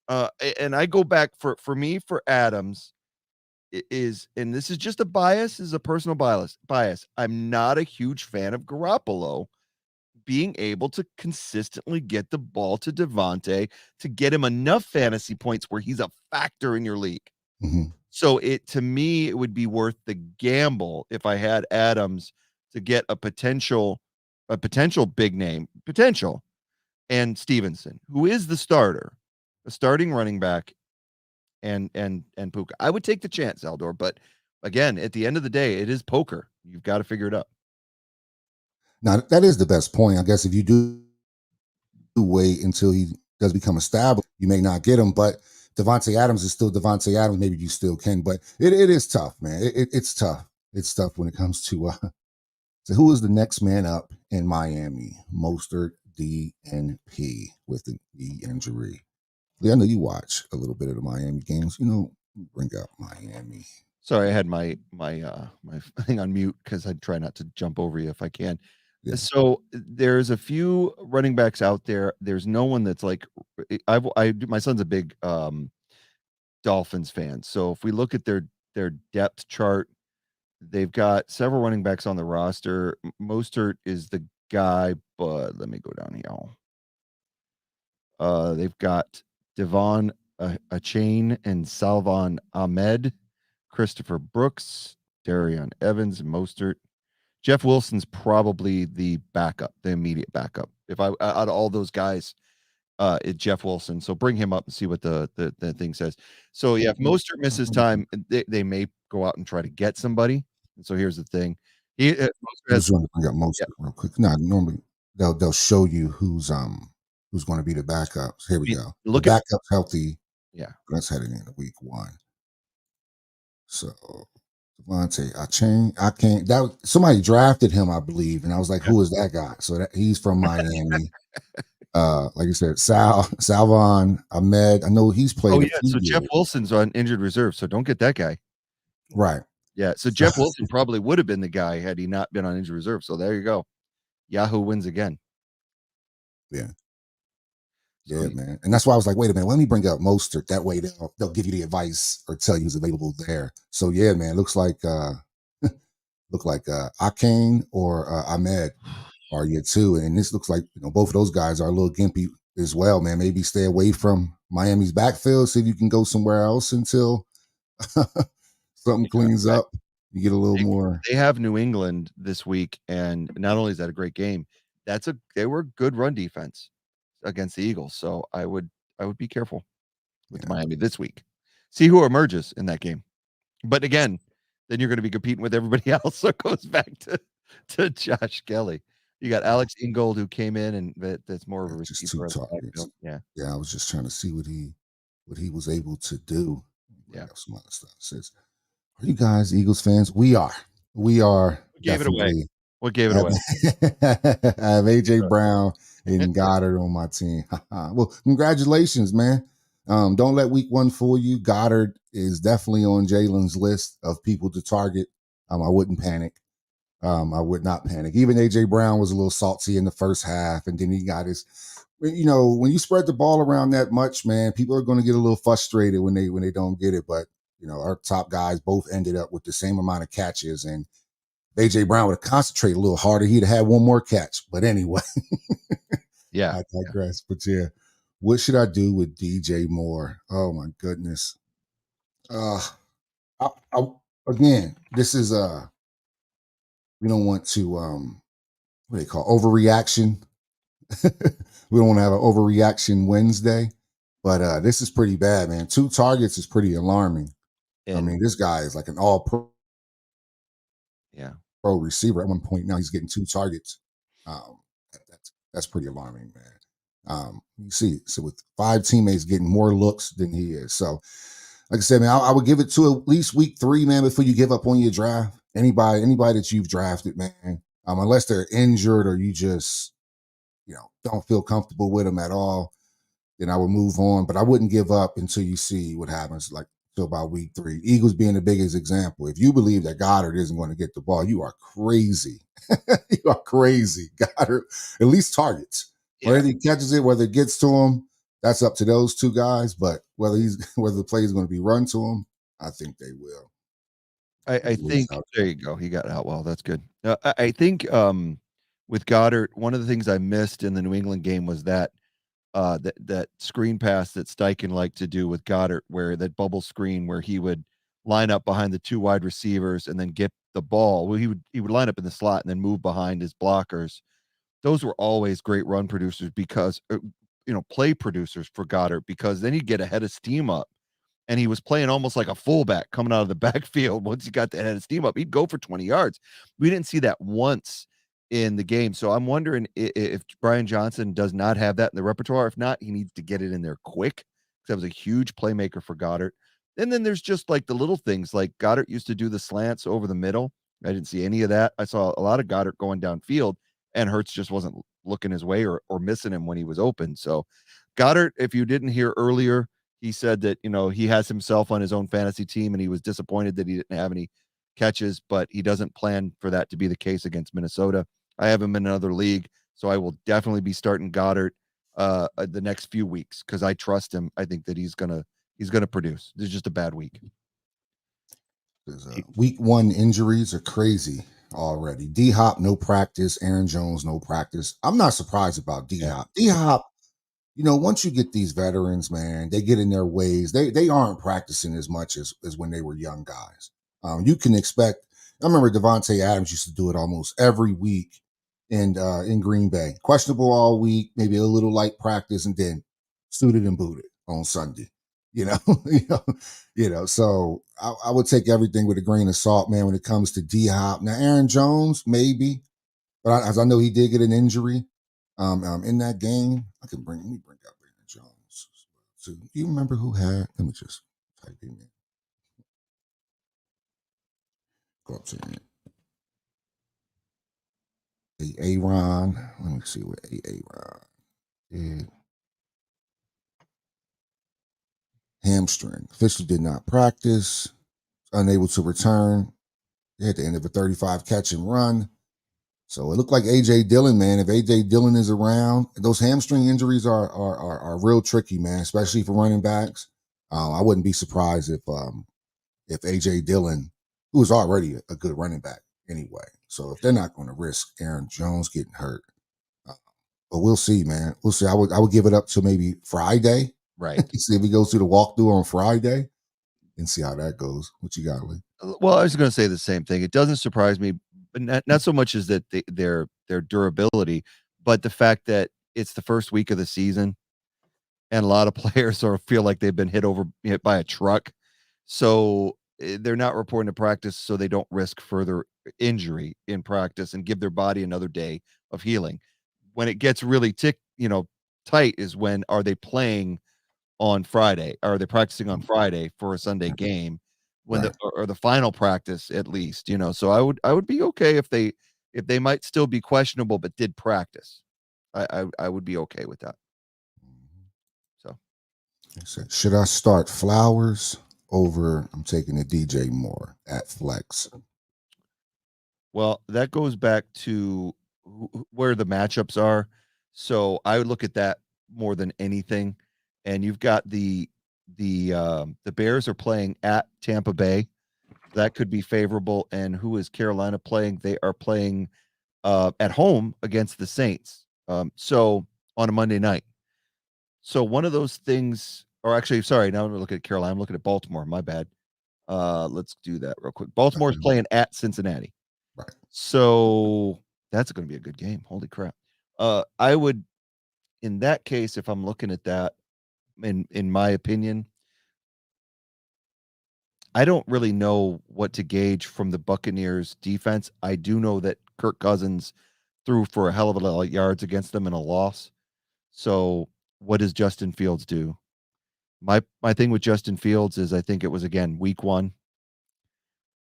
And I go back for me for Adams is, and this is just a bias, is a personal bias. I'm not a huge fan of Garoppolo being able to consistently get the ball to Devontae to get him enough fantasy points where he's a factor in your league. Mm-hmm. So to me, it would be worth the gamble if I had Adams to get a potential big name, and Stevenson, who is the starter, a starting running back, and Puka. I would take the chance, Aldor, but again, at the end of the day, it is poker. You've got to figure it out. Now that is the best point. I guess if you do wait until he does become established, you may not get him. But Devontae Adams is still Devontae Adams. Maybe you still can, but it is tough, man. It's tough. It's tough when it comes to so who is the next man up in Miami? Mostert DNP with the knee injury. I know you watch a little bit of the Miami games. You know, bring up Miami. Sorry, I had my thing on mute because I try not to jump over you if I can. Yeah. So there's a few running backs out there. There's no one that's like my son's a big Dolphins fan. So if we look at their depth chart, they've got several running backs on the roster. Mostert is the guy, but let me go down here. They've got Devon a chain and Salvon Ahmed, Christopher Brooks, Darian Evans, Mostert. Jeff Wilson's probably the backup, the immediate backup. If I out of all those guys, it's Jeff Wilson. So bring him up and see what the thing says. So yeah, if Mostert misses time, they may go out and try to get somebody. And so here's the thing: Mostert I has, just want to bring up most yeah, real quick. No, normally they'll show you who's going to be the backups. Here we go. The look at backup's healthy. yeah. That's heading into week 1. So Devontae, I can't. That somebody drafted him, I believe, and I was like, "Who is that guy?" So he's from Miami. Like I said, Salvon Ahmed. I know he's Oh played a yeah, few so Jeff years. Wilson's on injured reserve, so don't get that guy. Right. Yeah, so Jeff Wilson probably would have been the guy had he not been on injured reserve. So there you go. Yahoo wins again. Yeah. So Yeah, man. And that's why I was like, wait a minute, let me bring up Mostert. That way they'll give you the advice or tell you who's available there. So yeah, man, looks like Akane or Ahmed are your two. And this looks like, both of those guys are a little gimpy as well, man. Maybe stay away from Miami's backfield, see if you can go somewhere else until something cleans I, up. You get a little more. they have New England this week, and not only is that a great game, they were good run defense against the Eagles. So I would be careful with Miami this week. See who emerges in that game. But again, then you're going to be competing with everybody else. So it goes back to Josh Kelly. You got Alex Ingold who came in, and that's more of a Just 2 receiver. targets. Yeah. Yeah, I was just trying to see what he was able to do. Yeah. Some other stuff. It says, are you guys Eagles fans? We are. We are. What gave it away? Definitely. What gave it away? I have AJ Brown and Goddard on my team. Well, congratulations, man. Don't let week 1 fool you. Goddard is definitely on Jalen's list of people to target. I wouldn't panic. I would not panic. Even AJ Brown was a little salty in the first half, and then he got his. When you spread the ball around that much, man, people are going to get a little frustrated when they don't get it. But our top guys both ended up with the same amount of catches, and AJ Brown would have concentrated a little harder. He'd have had one more catch. But anyway, Yeah, I digress. But yeah, what should I do with DJ Moore? Oh my goodness. Again, this is we don't want to what do they call overreaction. We don't want to have an overreaction Wednesday, but this is pretty bad, man. 2 targets is pretty alarming. and This guy is like an all pro. yeah, pro receiver. At one point now he's getting 2 targets. That's pretty alarming, man. You see, so with 5 teammates getting more looks than he is. So, like I said, man, I would give it to at least week 3, man, before you give up on your draft. Anybody that you've drafted, man, unless they're injured or you just, don't feel comfortable with them at all, then I would move on. But I wouldn't give up until you see what happens, like till about week 3. Eagles being the biggest example. If you believe that Goddard isn't going to get the ball, you are crazy. You are crazy. Goddard, at least targets. Yeah. Whether he catches it, whether it gets to him, that's up to those 2 guys. But whether the play is going to be run to him, I think they will. I think there you go. He got out well. That's good. I think with Goddard, one of the things I missed in the New England game was that screen pass that Steichen liked to do with Goddard, where that bubble screen where he would line up behind the 2 wide receivers and then get the ball. Well, he would line up in the slot and then move behind his blockers. Those were always great run producers because play producers for Goddard, because then he'd get a head of steam up, and he was playing almost like a fullback coming out of the backfield. Once he got the head of steam up, he'd go for 20 yards. We didn't see that once in the game. So I'm wondering if Brian Johnson does not have that in the repertoire. If not, he needs to get it in there quick. That was a huge playmaker for Goddard. And then there's just like the little things, like Goddard used to do the slants over the middle. I didn't see any of that. I saw a lot of Goddard going downfield, and Hurts just wasn't looking his way or missing him when he was open. So Goddard, if you didn't hear earlier, he said that, he has himself on his own fantasy team and he was disappointed that he didn't have any catches, but he doesn't plan for that to be the case against Minnesota. I have him in another league, so I will definitely be starting Goddard the next few weeks because I trust him. I think that he's gonna produce. This is just a bad week. Week 1 injuries are crazy already. D Hop, no practice. Aaron Jones, no practice. I'm not surprised about D Hop. D Hop, once you get these veterans, man, they get in their ways. They aren't practicing as much as when they were young guys. You can expect. I remember Devontae Adams used to do it almost every week in Green Bay. Questionable all week, maybe a little light practice, and then suited and booted on Sunday. You know, So I would take everything with a grain of salt, man, when it comes to D Hop. Now, Aaron Jones, maybe, but as I know he did get an injury in that game. Let me bring up Aaron Jones. So you remember who had? Let me just type in there. Go up to Aaron. Let me see what Aaron did. Hamstring. Officially did not practice. Unable to return at the end of a 35 catch and run. So it looked like AJ Dillon, man. If AJ Dillon is around, those hamstring injuries are real tricky, man, especially for running backs. I wouldn't be surprised if AJ Dillon, who is already a good running back anyway, so if they're not going to risk Aaron Jones getting hurt, but we'll see, man. We'll see. I would give it up to maybe Friday, right? See if he goes through the walkthrough on Friday and see how that goes. What you got, Lee? Well, I was going to say the same thing. It doesn't surprise me, but not so much as that their durability, but the fact that it's the first week of the season, and a lot of players feel like they've been hit by a truck, so they're not reporting to practice, so they don't risk further injury in practice and give their body another day of healing. When it gets really tight is when are they playing on Friday? Are they practicing on Friday for a Sunday game when Right. the final practice at least, so I would be okay if they might still be questionable, but did practice. I would be okay with that. So should I start Flowers over? I'm taking the DJ Moore at flex. well, that goes back to where the matchups are. So I would look at that more than anything. And you've got the Bears are playing at Tampa Bay. That could be favorable. And who is Carolina playing? They are playing at home against the Saints. So on a Monday night. So one of those things, or actually, sorry, now I'm looking at Carolina. I'm looking at Baltimore. My bad. Let's do that real quick. Baltimore's playing at Cincinnati. Right. So that's going to be a good game. Holy crap. I would, in that case, if I'm looking at that, in my opinion, I don't really know what to gauge from the Buccaneers defense. I do know that Kirk Cousins threw for a hell of a lot of yards against them in a loss. So what does Justin Fields do? My thing with Justin Fields is I think it was again week 1.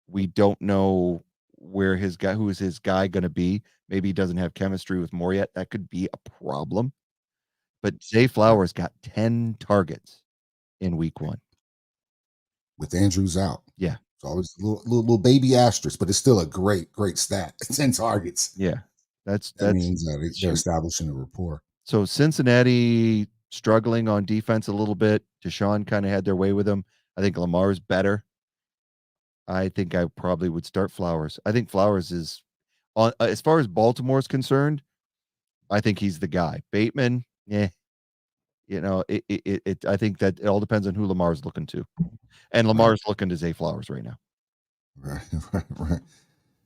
We don't know who is his guy going to be. Maybe he doesn't have chemistry with Moore yet. That could be a problem. But Zay Flowers got 10 targets in week 1. With Andrews out. Yeah. It's always a little baby asterisk, but it's still a great stat. 10 targets. Yeah. That means they're establishing a rapport. So Cincinnati struggling on defense a little bit. Deshaun kind of had their way with him. I think Lamar's better. I think I probably would start Flowers. I think Flowers is on as far as Baltimore's concerned. I think he's the guy. Bateman, yeah, I think that it all depends on who Lamar's looking to, and Lamar's looking to Zay Flowers right now. Right.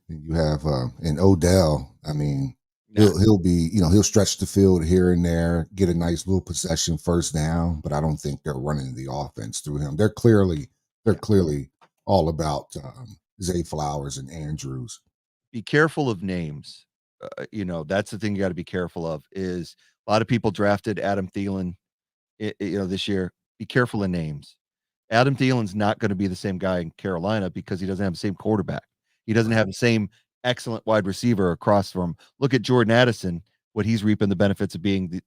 And you have and Odell. I mean, he'll be, he'll stretch the field here and there, get a nice little possession first down, but I don't think they're running the offense through him. They're clearly all about Zay Flowers and Andrews. Be careful of names. That's the thing you got to be careful of. Is a lot of people drafted Adam Thielen, this year. Be careful of names. Adam Thielen's not going to be the same guy in Carolina because he doesn't have the same quarterback. He doesn't have the same excellent wide receiver across from him. Look at Jordan Addison, what he's reaping the benefits of being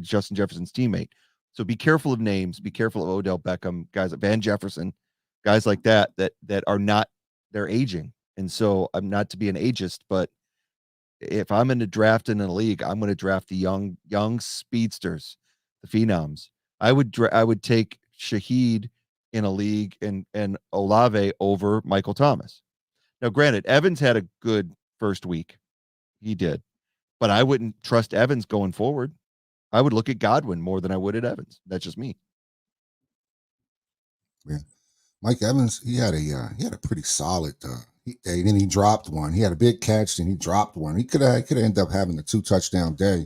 Justin Jefferson's teammate. So be careful of names. Be careful of Odell Beckham, guys like Van Jefferson, guys like that are not, they're aging. And so I'm not to be an ageist, but if I'm in a draft in a league, I'm going to draft the young speedsters, the phenoms. I would take Shaheed in a league and Olave over Michael Thomas. Now, granted, Evans had a good first week. He did. But I wouldn't trust Evans going forward. I would look at Godwin more than I would at Evans. That's just me. Yeah. Mike Evans, he had a pretty solid and then he dropped one. He had a big catch, and he dropped one. He could end up having a 2-touchdown day.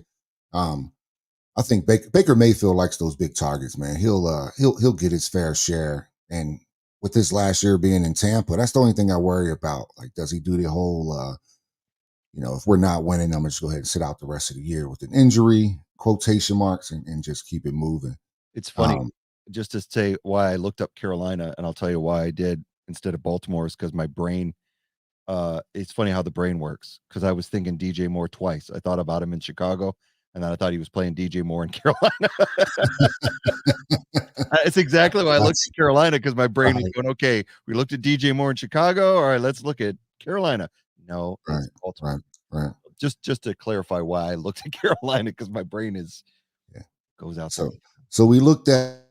I think Baker Mayfield likes those big targets, man. He'll get his fair share. And with this last year being in Tampa, that's the only thing I worry about. Like, does he do the whole, if we're not winning, I'm just go ahead and sit out the rest of the year with an injury, quotation marks, and just keep it moving. It's funny, just to say why I looked up Carolina, and I'll tell you why I did instead of Baltimore is because my brain. It's funny how the brain works because I was thinking DJ Moore twice. I thought about him in Chicago, and then I thought he was playing DJ Moore in Carolina. It's exactly why I looked at Carolina because my brain was going, okay, we looked at DJ Moore in Chicago. All right, let's look at Carolina. No, it's Baltimore. Right. Just to clarify why I looked at Carolina because my brain goes out. So we looked at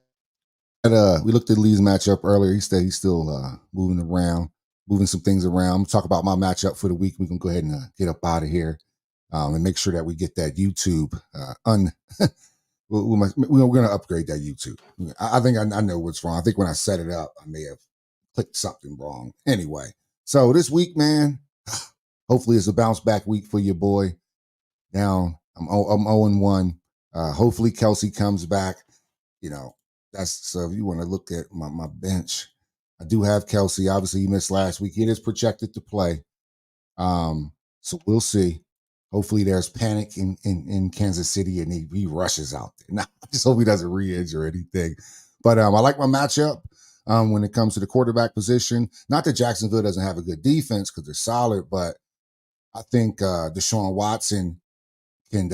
Lee's matchup earlier. He said he's still moving some things around. I'm talk about my matchup for the week. We can go ahead and get up out of here and make sure that we get that YouTube we're going to upgrade that YouTube. I think I know what's wrong. I think when I set it up, I may have clicked something wrong. Anyway, so this week, man, hopefully it's a bounce back week for your boy. Now I'm 0-1. Hopefully Kelsey comes back. That's so if you want to look at my bench, I do have Kelsey. Obviously, he missed last week. He is projected to play. So we'll see. Hopefully, there's panic in Kansas City and he rushes out there. Now, I just hope he doesn't re-injure anything. But I like my matchup when it comes to the quarterback position. Not that Jacksonville doesn't have a good defense because they're solid, but I think Deshaun Watson can,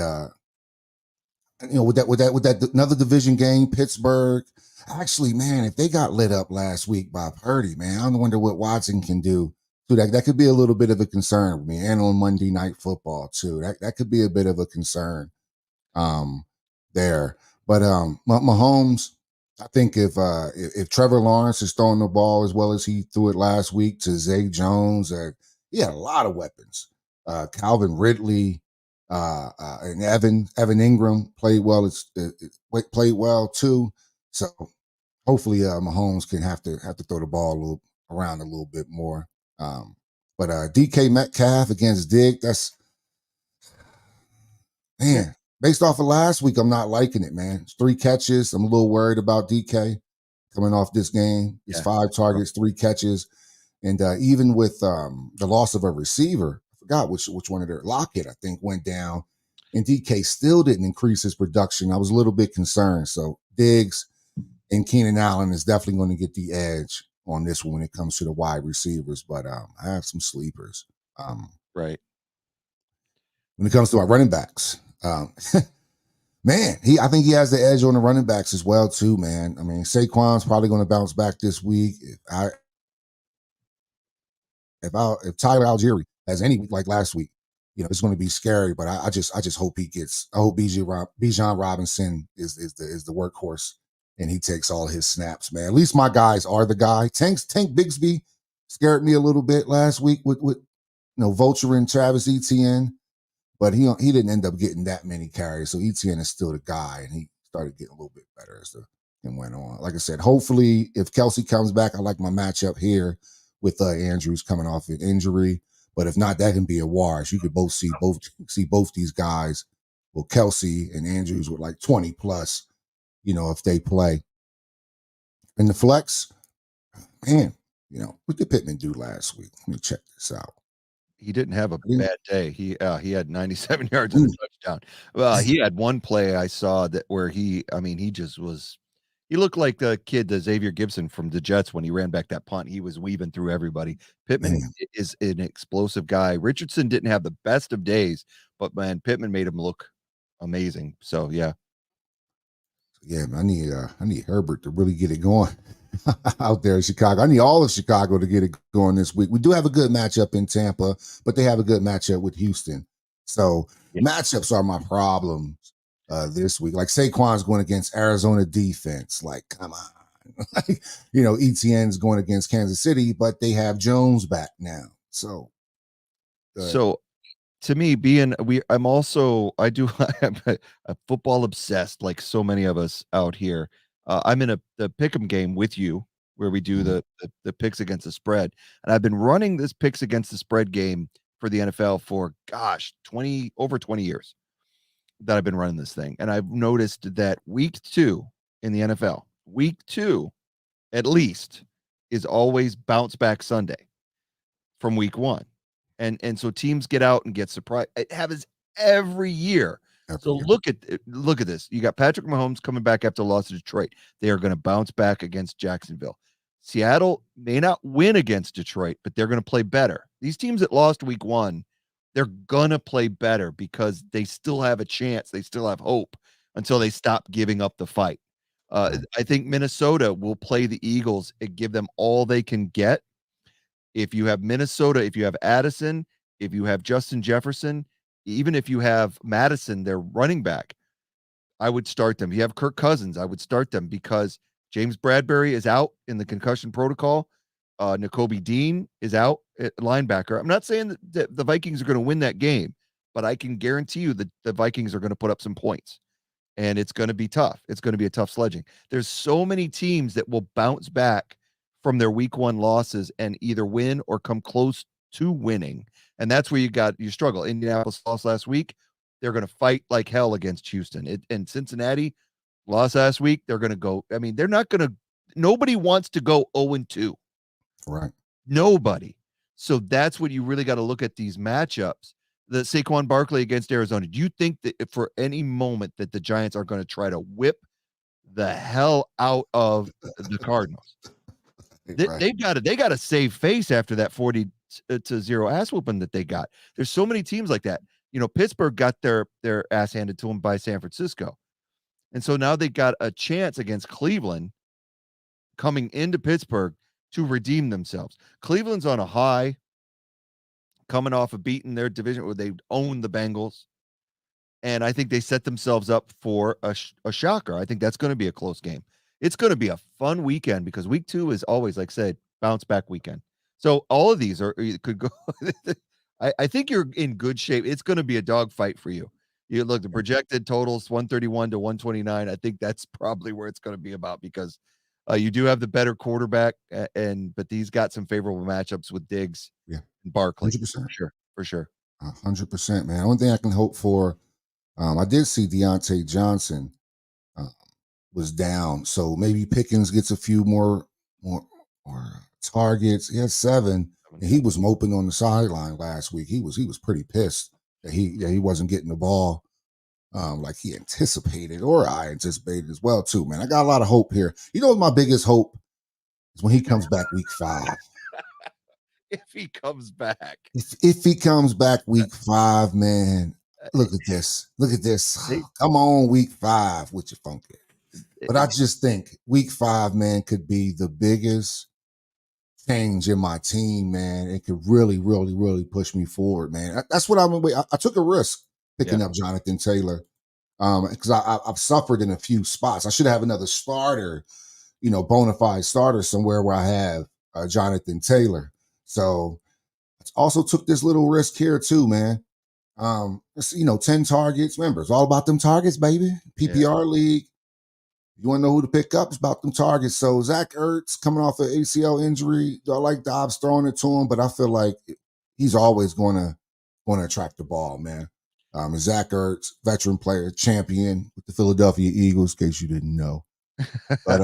with that another division game, Pittsburgh. Actually, man, if they got lit up last week by Purdy, man, I wonder what Watson can do. So that could be a little bit of a concern with me. And on Monday Night Football too, that could be a bit of a concern there. But Mahomes, I think if Trevor Lawrence is throwing the ball as well as he threw it last week to Zay Jones, he had a lot of weapons. Calvin Ridley and Evan Ingram played well. Played well too. So hopefully Mahomes can have to throw the ball around a little bit more. But DK Metcalf against Dig, that's, man, based off of last week, I'm not liking it, man. It's 3 catches. I'm a little worried about DK coming off this game. It's Yeah. 5 targets, 3 catches. And even with the loss of a receiver, I forgot which one of their Lockett, I think, went down. And DK still didn't increase his production. I was a little bit concerned. So Diggs and Keenan Allen is definitely going to get the edge on this one when it comes to the wide receivers. But I have some sleepers. Right. When it comes to our running backs, man, I think he has the edge on the running backs as well too, man. I mean, Saquon's probably going to bounce back this week. If Tyler Algieri has any week like last week, it's going to be scary. But I just hope I hope Bijan Robinson is the workhorse and he takes all his snaps, man. At least my guys are the guy. Tank Bigsby scared me a little bit last week with Vulture and Travis Etienne, but he didn't end up getting that many carries. So Etienne is still the guy, and he started getting a little bit better as the game went on. Like I said, hopefully if Kelsey comes back, I like my matchup here with Andrews coming off an injury. But if not, that can be a wash. You could see both these guys. Well, Kelsey and Andrews with like 20 plus, if they play. In the flex, man, what did Pittman do last week? Let me check this out. He didn't have a bad day. He had 97 yards and a touchdown. Well, he had one play I saw where he looked like the Xavier Gibson from the Jets when he ran back that punt. He was weaving through everybody. Pittman is an explosive guy. Richardson didn't have the best of days, but man, Pittman made him look amazing. So yeah. Yeah, man, I need Herbert to really get it going out there in Chicago. I need all of Chicago to get it going this week. We do have a good matchup in Tampa, but they have a good matchup with Houston. So matchups are my problem this week. Like Saquon's going against Arizona defense. Like, come on. Etienne's going against Kansas City, but they have Jones back now. So to me, I'm a football obsessed, like so many of us out here. I'm in the pick'em game with you where we do the picks against the spread. And I've been running this picks against the spread game for the NFL for over 20 years that I've been running this thing. And I've noticed that week 2 in the NFL, week 2 at least, is always bounce back Sunday from week 1. And so teams get out and get surprised. It happens every year. Look at this. You got Patrick Mahomes coming back after the loss to Detroit. They are going to bounce back against Jacksonville. Seattle may not win against Detroit, but they're going to play better. These teams that lost week 1, they're going to play better because they still have a chance. They still have hope until they stop giving up the fight. I think Minnesota will play the Eagles and give them all they can get. If you have Minnesota, if you have Addison, if you have Justin Jefferson, even if you have Madison, their running back, I would start them. If you have Kirk Cousins, I would start them because James Bradbury is out in the concussion protocol. Nakobe Dean is out at linebacker. I'm not saying that the Vikings are going to win that game, but I can guarantee you that the Vikings are going to put up some points. And it's going to be tough. It's going to be a tough sledging. There's so many teams that will bounce back from their week 1 losses and either win or come close to winning. And that's where you struggle. Indianapolis lost last week. They're going to fight like hell against Houston. And Cincinnati lost last week. They're going to go. I mean, nobody wants to go 0-2. Right. Nobody. So that's what you really got to look at these matchups. The Saquon Barkley against Arizona. Do you think that if for any moment that the Giants are going to try to whip the hell out of the Cardinals? They got to save face after that 40-0 ass whooping that they got. There's so many teams like that. Pittsburgh got their ass handed to them by San Francisco. And so now they got a chance against Cleveland coming into Pittsburgh to redeem themselves. Cleveland's on a high, coming off of beating their division where they own the Bengals. And I think they set themselves up for a shocker. I think that's going to be a close game. It's going to be a fun weekend because week 2 is always, like I said, bounce back weekend. So all of these could go. I think you're in good shape. It's going to be a dogfight for you. You look, the projected totals 131 to 129. I think that's probably where it's going to be about because you do have the better quarterback, but he's got some favorable matchups with Diggs and Barkley. 100%. For sure. 100%, man. Only thing I can hope for, I did see Deontay Johnson was down. So maybe Pickens gets a few more targets. He had 7, and he was moping on the sideline last week. He was pretty pissed that he wasn't getting the ball like he anticipated, or I anticipated as well too. Man, I got a lot of hope here. You know, my biggest hope is when he comes back week 5. If he comes back, If he comes back week 5, man, look at this. Look at this. Come on, week 5 with your funky. But I just think week 5, man, could be the biggest change in my team, man. It could really, really, really push me forward, man. That's what I took a risk picking up Jonathan Taylor because I've suffered in a few spots. I should have another starter, bona fide starter somewhere where I have Jonathan Taylor. So I also took this little risk here too, man. 10 targets. Remember, it's all about them targets, baby. PPR league. You want to know who to pick up? It's about them targets. So Zach Ertz coming off an ACL injury. I like Dobbs throwing it to him, but I feel like he's always going to attract the ball, man. Zach Ertz, veteran player, champion with the Philadelphia Eagles, in case you didn't know. But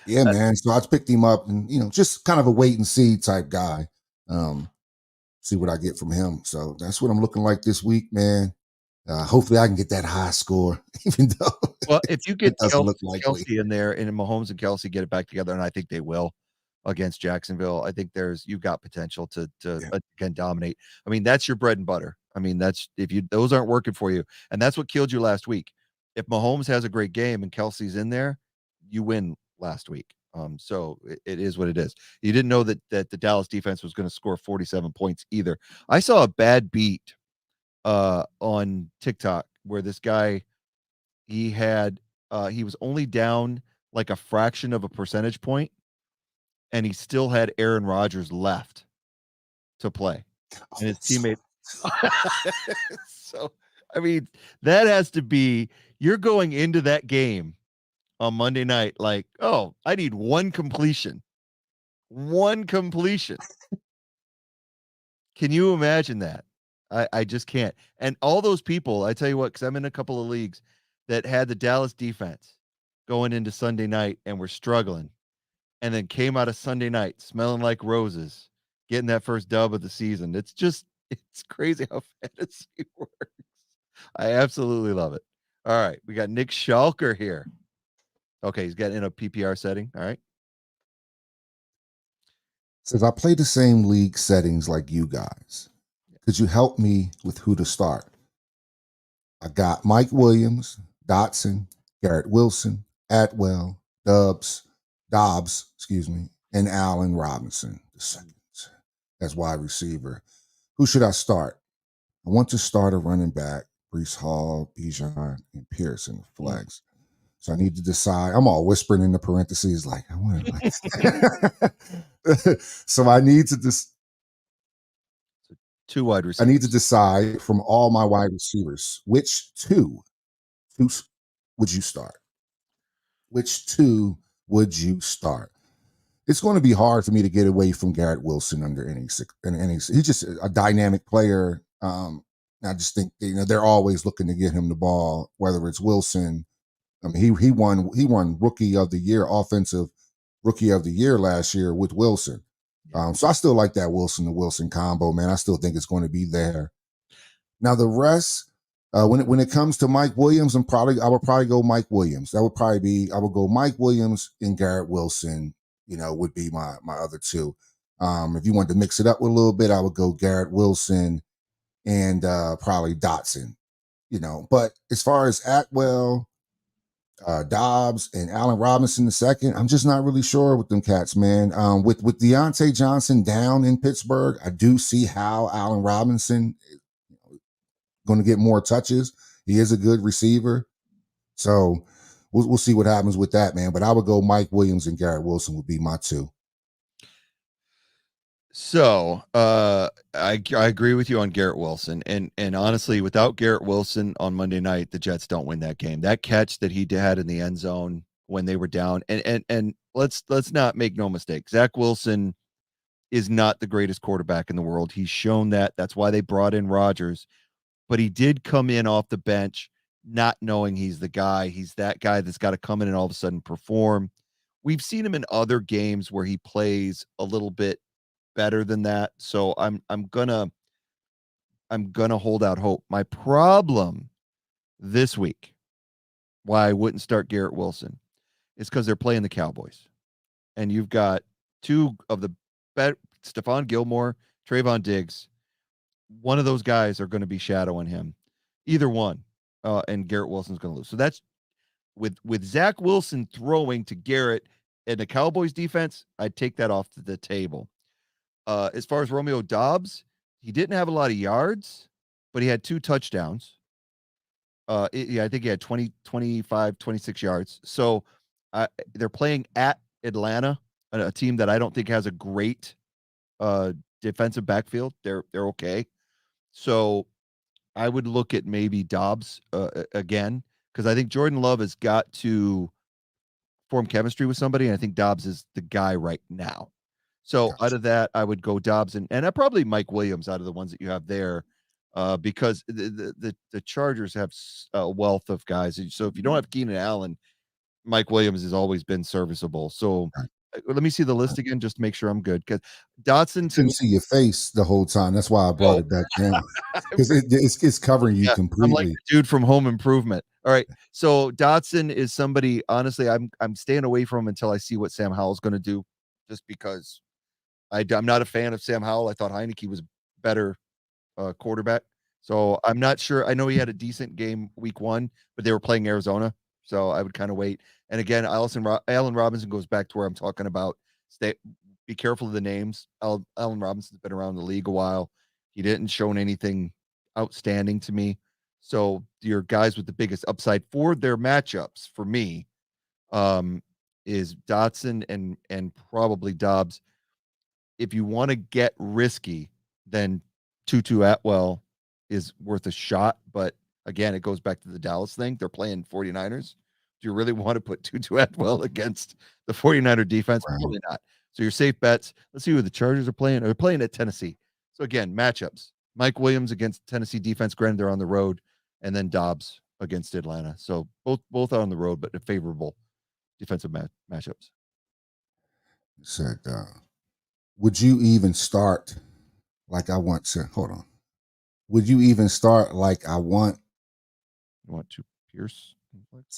yeah, man. So I picked him up, and just kind of a wait and see type guy. See what I get from him. So that's what I'm looking like this week, man. Hopefully I can get that high score, even though. Well, if you get Kelce in there, and Mahomes and Kelce get it back together, and I think they will against Jacksonville, I think you've got potential to again dominate. I mean, that's your bread and butter. I mean, those aren't working for you, and that's what killed you last week. If Mahomes has a great game and Kelce's in there, you win last week. So it is what it is. You didn't know that the Dallas defense was going to score 47 points either. I saw a bad beat on TikTok where this guy, he was only down like a fraction of a percentage point, and he still had Aaron Rodgers left to play, and his teammate. So, I mean, that has to be, you're going into that game on Monday night like, oh, I need one completion. Can you imagine that? I just can't. And all those people, I tell you what, because I'm in a couple of leagues that had the Dallas defense going into Sunday night and were struggling, and then came out of Sunday night smelling like roses, getting that first dub of the season. It's crazy how fantasy works. I absolutely love it. All right, we got Nick Schalker here. Okay, he's got in a PPR setting. All right. Says, I play the same league settings like you guys. Could you help me with who to start? I got Mike Williams, Dotson, Garrett Wilson, Atwell, Dobbs, and Allen Robinson II as wide receiver. Who should I start? I want to start a running back, Breece Hall, Bijan, and Pearson flex. So I need to decide. I'm all whispering in the parentheses like, I want to. So I need to two wide receivers. I need to decide from all my wide receivers, which two would you start? Which two would you start? It's going to be hard for me to get away from Garrett Wilson under any. He's just a dynamic player. I just think they're always looking to get him the ball, whether it's Wilson. I mean, he won Rookie of the Year, Offensive Rookie of the Year last year with Wilson. So I still like that Wilson to Wilson combo, man. I still think it's going to be there. Now the rest, when it comes to Mike Williams, I would probably go Mike Williams. I would go Mike Williams and Garrett Wilson. Would be my other two. If you wanted to mix it up with a little bit, I would go Garrett Wilson and probably Dotson. But as far as Atwell, Dobbs, and Allen Robinson II, I'm just not really sure with them cats, man. With Deontay Johnson down in Pittsburgh, I do see how Allen Robinson is going to get more touches. He is a good receiver. So we'll see what happens with that, man. But I would go Mike Williams and Garrett Wilson would be my two. So I agree with you on Garrett Wilson, and honestly, without Garrett Wilson on Monday night, the Jets don't win that game. That catch that he had in the end zone when they were down, and let's not make no mistake, Zach Wilson is not the greatest quarterback in the world. He's shown that. That's why they brought in Rodgers, but he did come in off the bench, not knowing he's the guy. He's that guy that's got to come in and all of a sudden perform. We've seen him in other games where he plays a little bit better than that. So I'm gonna hold out hope. My problem this week, why I wouldn't start Garrett Wilson, is because they're playing the Cowboys, and you've got two of the better Stephon Gilmore, Trayvon Diggs. One of those guys are going to be shadowing him, either one, and Garrett Wilson's going to lose. So that's with Zach Wilson throwing to Garrett and the Cowboys defense. I'd take that off the table. As far as Romeo Dobbs, he didn't have a lot of yards, but he had 2 touchdowns. Yeah, I think he had 20, 25, 26 yards. So they're playing at Atlanta, a team that I don't think has a great defensive backfield. They're okay. So I would look at maybe Dobbs again, because I think Jordan Love has got to form chemistry with somebody, and I think Dobbs is the guy right now. So out Gotcha. of that, I would go Dobbs and probably Mike Williams out of the ones that you have there, because the Chargers have a wealth of guys. So if you don't have Keenan Allen, Mike Williams has always been serviceable. So Right. let me see the list again, just to make sure I'm good. Because Dotson to Couldn't me, see your face the whole time. That's why I brought oh, it back down because it's covering you yeah, I'm like completely. the dude from Home Improvement. All right, so Dotson is somebody. Honestly, I'm staying away from him until I see what Sam Howell's going to do, just because I'm not a fan of Sam Howell. I thought Heineke was better quarterback. So I'm not sure. I know he had a decent game week 1, but they were playing Arizona, so I would kind of wait. And again, Allen Robinson goes back to where I'm talking about. Stay, be careful of the names. Allen Robinson's been around the league a while. He didn't show anything outstanding to me. So your guys with the biggest upside for their matchups for me um, is Dotson and probably Dobbs. If you want to get risky, then Tutu Atwell is worth a shot. But again, it goes back to the Dallas thing. They're playing 49ers. Do you really want to put Tutu Atwell against the 49er defense? Right. Probably not. So your safe bets. Let's see who the Chargers are playing. They're playing at Tennessee. So again, matchups. Mike Williams against Tennessee defense. Granted, they're on the road, and then Dobbs against Atlanta. So both are on the road, but favorable defensive matchups. Said, would you even start like I want to? Hold on. Would you even start like I want You want to Pierce?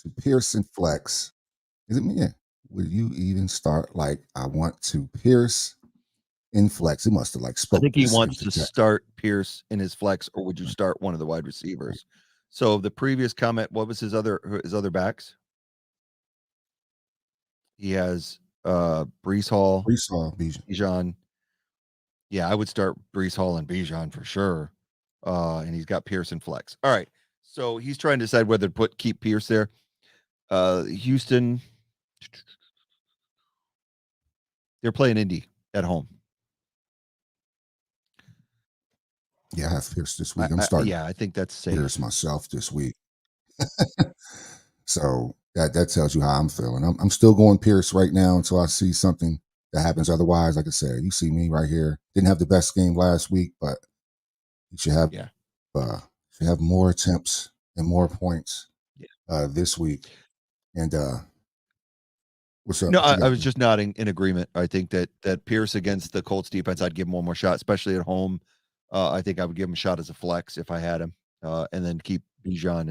to Pearson flex? Is it me? Yeah. Would you even start like I want to Pierce in flex? It must have like I spoke think he this wants into to text. start Pierce in his flex, or would you start one of the wide receivers? So the previous comment, what was his other backs? He has Brees Hall, Brees Bijan. Bijan. Yeah, I would start Brees Hall and Bijan for sure. And he's got Pierce and flex. All right. So he's trying to decide whether to keep Pierce there. Houston, they're playing Indy at home. Yeah, I have Pierce this week. I'm starting Yeah, I think that's safe. Pierce myself this week. So that tells you how I'm feeling. I'm still going Pierce right now until I see something that happens. Otherwise, like I said, you see me right here. Didn't have the best game last week, but you should have more attempts and more points this week. And what's up? No, What you I got? was just nodding in agreement. I think that Pierce against the Colts defense, I'd give him one more shot, especially at home. I think I would give him a shot as a flex if I had him, and then keep Bijan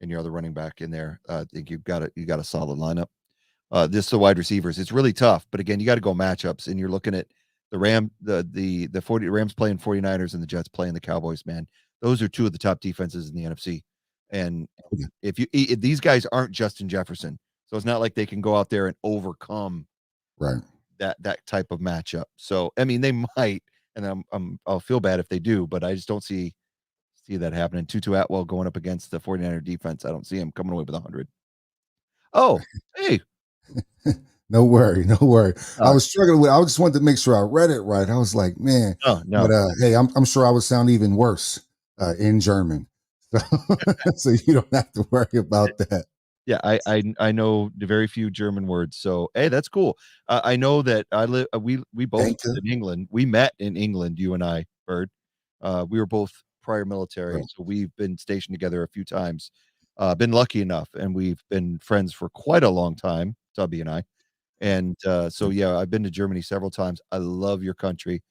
and your other running back in there. I think you got a solid lineup. This the wide receivers. It's really tough, but again, you got to go matchups, and you're looking at the Rams playing 49ers and the Jets playing the Cowboys. Man, those are 2 of the top defenses in the NFC. And Yeah. if these guys aren't Justin Jefferson, so it's not like they can go out there and overcome Right. that type of matchup. So I mean, they might, and I'll feel bad if they do, but I just don't see that happening. Tutu Atwell going up against the 49er defense. I don't see him coming away with 100. Oh, hey. No worry, no worry. I was struggling with. I just wanted to make sure I read it right. I was like, man, No. but hey, I'm sure I would sound even worse in German, so so you don't have to worry about that. Yeah, I know the very few German words. So hey, that's cool. I know that I live. We both Thank lived in England. We met in England. You and I, Bird. We were both prior military, you. so we've been stationed together a few times. Been lucky enough, and we've been friends for quite a long time, Tubby and I. And so yeah, I've been to Germany several times. I love your country.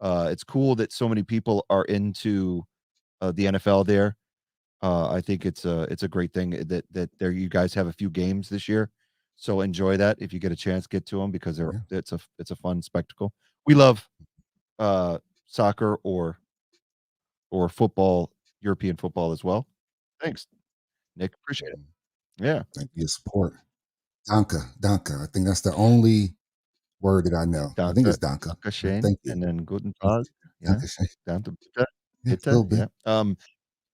It's cool that so many people are into the NFL there. I think it's a great thing that there you guys have a few games this year. So enjoy that if you get a chance, get to them because Yeah. it's a fun spectacle. We love uh, soccer or football, European football as well. Thanks, Nick. Appreciate it. Mhm. Yeah. Thank you for your support. Danke, danke. I think that's the only word that I know. I think Danke, it's danke. danke But schön, thank you. and then guten Thank Tag. you. Yeah. Danke schön. Danke bitte. Yeah, a Bitte. little bit. Yeah.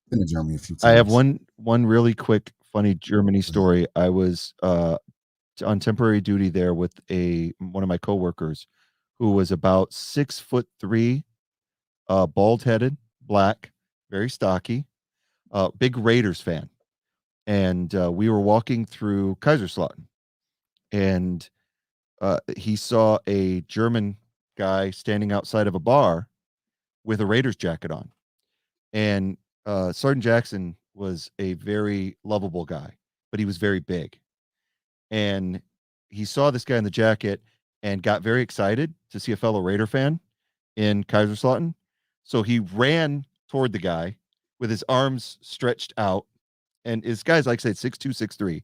Been to Germany a few I have times. one really quick funny Germany Go ahead. story. I was on temporary duty there with one of my coworkers who was about 6'3", bald headed, black, very stocky, big Raiders fan. And we were walking through Kaiserslautern, and he saw a German guy standing outside of a bar with a Raiders jacket on. And Sergeant Jackson was a very lovable guy, but he was very big. And he saw this guy in the jacket and got very excited to see a fellow Raider fan in Kaiserslautern. So he ran toward the guy with his arms stretched out. And his guy's, like I said, 6'2", 6'3",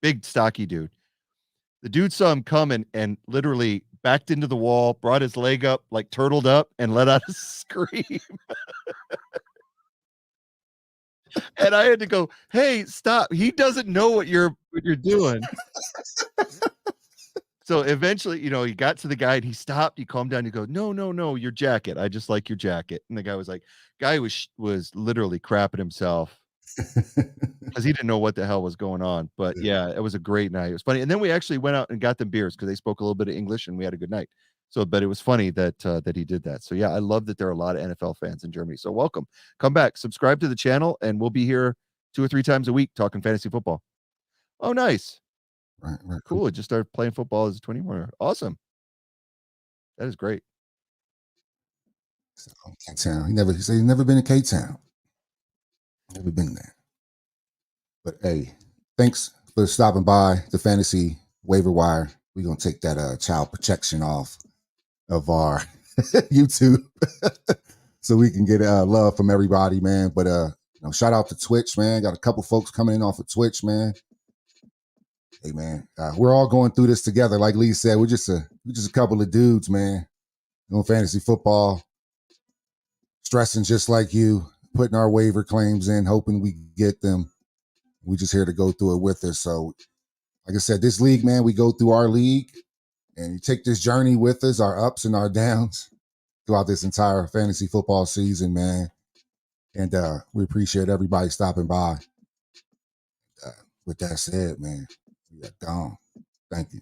big, stocky dude. The dude saw him coming and literally backed into the wall, brought his leg up, like turtled up, and let out a scream. And I had to go, "Hey, stop. He doesn't know what you're doing." So eventually, he got to the guy and he stopped, he calmed down, he goes, "No, no, no, your jacket. I just like your jacket." And the guy was like, was literally crapping himself because he didn't know what the hell was going on. But yeah, it was a great night. It was funny. And then we actually went out and got them beers because they spoke a little bit of English and we had a good night. So, but it was funny that he did that. So yeah, I love that there are a lot of NFL fans in Germany. So welcome, come back, subscribe to the channel, and we'll be here 2 or 3 times a week talking fantasy football. Oh, nice. Right, right. Cool. I just started playing football as a 21. Awesome. That is great. So, Cape Town. He said he's never been to Cape Town. Never been there. But hey, thanks for stopping by the fantasy waiver wire. We're gonna take that child protection off of our YouTube so we can get love from everybody, man. But shout out to Twitch, man. Got a couple folks coming in off of Twitch, man. Hey, man, we're all going through this together. Like Lee said, we're just a couple of dudes, man. Doing fantasy football, stressing just like you, putting our waiver claims in, hoping we get them. We just here to go through it with us. So, like I said, this league, man, we go through our league, and you take this journey with us, our ups and our downs throughout this entire fantasy football season, man. And we appreciate everybody stopping by. With that said, man, we are gone. Thank you.